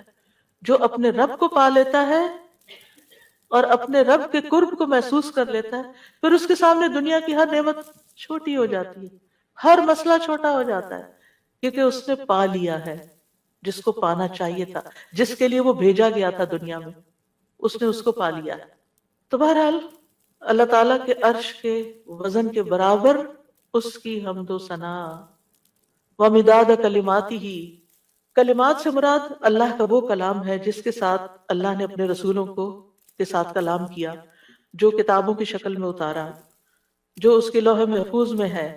جو اپنے رب کو پا لیتا ہے اور اپنے رب کے قرب کو محسوس کر لیتا ہے، پھر اس کے سامنے دنیا کی ہر نعمت چھوٹی ہو جاتی ہے، ہر مسئلہ چھوٹا ہو جاتا ہے، کیونکہ اس نے پا لیا ہے جس کو پانا چاہیے تھا، جس کے لیے وہ بھیجا گیا تھا دنیا میں، اس نے اس کو پا لیا ہے. تو بہرحال اللہ تعالیٰ کے عرش کے وزن کے برابر اس کی حمد و ثنا. وَمِدَادَ كَلِمَاتِهِ، کلمات سے مراد اللہ کا وہ کلام ہے جس کے ساتھ اللہ نے اپنے رسولوں کے ساتھ کلام کیا، جو کتابوں کی شکل میں اتارا، جو اس کے لوح محفوظ میں ہے.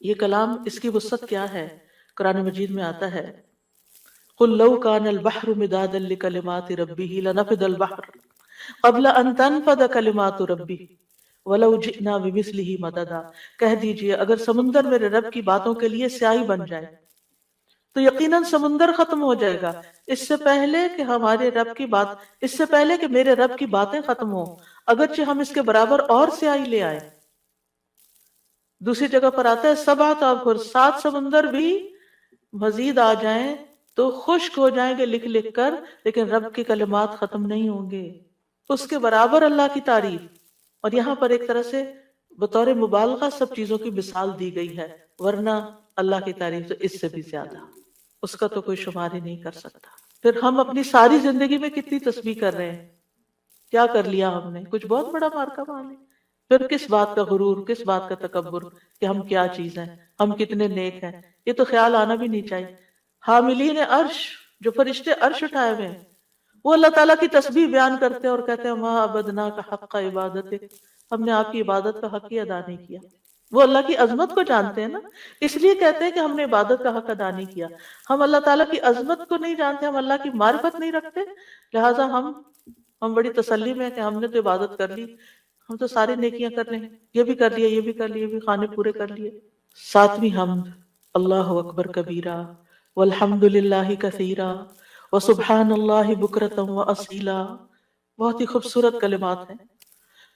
یہ کلام، اس کی وسعت کیا ہے؟ قرآن مجید میں آتا ہے قُلْ لَوْ كَانَ الْبَحْرُ مِدَادًا لِكَلِمَاتِ رَبِّهِ لَنَفِدَ الْبَحْرُ قَبْلَ أَن تَنفَدَ كَلِمَاتُ رَبِّي وَلَوْ جِئْنَا بِمِثْلِهِ مَدَدًا. کہہ دیجئے اگر سمندر میرے رب کی باتوں کے لیے سیاہی بن جائے تو یقیناً سمندر ختم ہو جائے گا اس سے پہلے کہ میرے رب کی باتیں ختم ہوں، اگرچہ ہم اس کے برابر اور سیاہی لے آئے. دوسری جگہ پر آتا ہے سبعۃ ابحر، 7 سمندر بھی مزید آ جائیں تو خشک ہو جائیں گے لکھ لکھ کر، لیکن رب کے کلمات ختم نہیں ہوں گے، اس کے برابر اللہ کی تعریف۔ اور یہاں پر ایک طرح سے بطور مبالغہ سب چیزوں کی مثال دی گئی ہے، ورنہ اللہ کی تعریف تو اس سے بھی زیادہ، اس کا تو کوئی شمار ہی نہیں کر سکتا۔ پھر ہم اپنی ساری زندگی میں کتنی تسبیح کر رہے ہیں، کیا کر لیا ہم نے؟ کچھ بہت بڑا مارکہ مان لیا۔ پھر کس بات کا غرور، کس بات کا تکبر کہ ہم کیا چیز ہیں، ہم کتنے نیک ہیں، یہ تو خیال آنا بھی نہیں چاہیے۔ حاملین عرش، جو فرشتے عرش اٹھائے ہوئے ہیں، وہ اللہ تعالیٰ کی تسبیح بیان کرتے ہیں اور کہتے ہیں ما عبدناک حق عبادتک، ہم نے آپ کی عبادت کا حق ہی ادا نہیں کیا۔ وہ اللہ کی عظمت کو جانتے ہیں نا، اس لیے کہتے ہیں کہ ہم نے عبادت کا حق ادا نہیں کیا۔ ہم اللہ تعالیٰ کی عظمت کو نہیں جانتے، ہم اللہ کی معرفت نہیں رکھتے، لہٰذا ہم بڑی تسلی میں ہیں کہ ہم نے تو عبادت کر لی، ہم تو ساری نیکیاں کر لیں، یہ بھی کر لیا، یہ بھی کر لیا، یہ بھی خانے پورے کر لیے۔ ساتویں حمد، اللہ اکبر کبیرہ والحمد للہ کثیرا وسبحان اللہ بکرۃ واصیلا۔ بہت ہی خوبصورت کلمات ہیں۔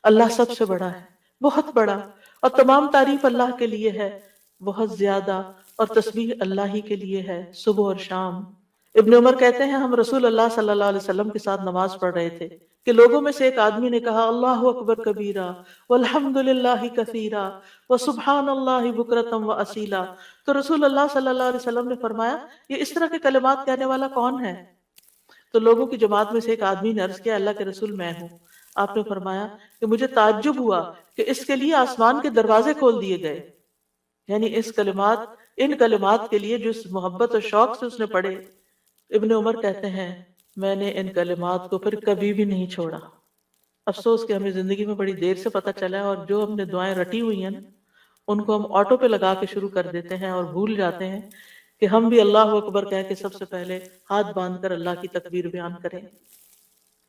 اللہ سب سے بڑا ہے، بہت بڑا، اور تمام تعریف اللہ کے لیے ہے، بہت زیادہ، اور تسبیح اللہ ہی کے لیے ہے صبح اور شام۔ ابن عمر کہتے ہیں ہم رسول اللہ صلی اللہ علیہ وسلم کے ساتھ نماز پڑھ رہے تھے کہ لوگوں میں سے ایک آدمی نے کہا اللہ اکبر کبیرہ والحمد للہ کثیرا وسبحان اللہ بکرۃ واصیلا، تو رسول اللہ صلی اللہ علیہ وسلم نے فرمایا یہ اس طرح کے کلمات کہنے والا کون ہے؟ تو لوگوں کی جماعت میں سے ایک آدمی نے عرض کیا اللہ کے رسول میں ہوں۔ آپ نے فرمایا کہ مجھے تعجب ہوا کہ اس کے لیے آسمان کے دروازے کھول دیے گئے، یعنی ان کلمات کے لیے جو اس محبت اور شوق سے اس نے پڑھے۔ ابن عمر کہتے ہیں میں نے ان کلمات کو پھر کبھی بھی نہیں چھوڑا۔ افسوس کہ ہمیں زندگی میں بڑی دیر سے پتہ چلا ہے، اور جو ہم نے دعائیں رٹی ہوئی ہیں ان کو ہم آٹو پہ لگا کے شروع کر دیتے ہیں اور بھول جاتے ہیں کہ ہم بھی اللہ اکبر کہہ کے سب سے پہلے ہاتھ باندھ کر اللہ کی تکبیر بیان کریں۔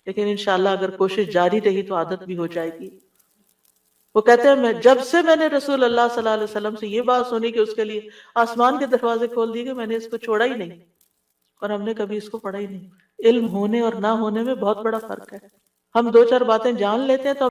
لیکن انشاءاللہ اگر کوشش جاری رہی تو عادت بھی ہو جائے گی۔ وہ کہتے ہیں جب سے میں نے رسول اللہ صلی اللہ علیہ وسلم سے یہ بات سنی کہ اس کے لیے آسمان کے دروازے کھول دیے گئے، میں نے اس کو چھوڑا ہی نہیں، اور ہم نے کبھی اس کو پڑھا ہی نہیں۔ علم ہونے اور نہ ہونے میں بہت بڑا فرق ہے۔ ہم 2-4 باتیں جان لیتے ہیں تو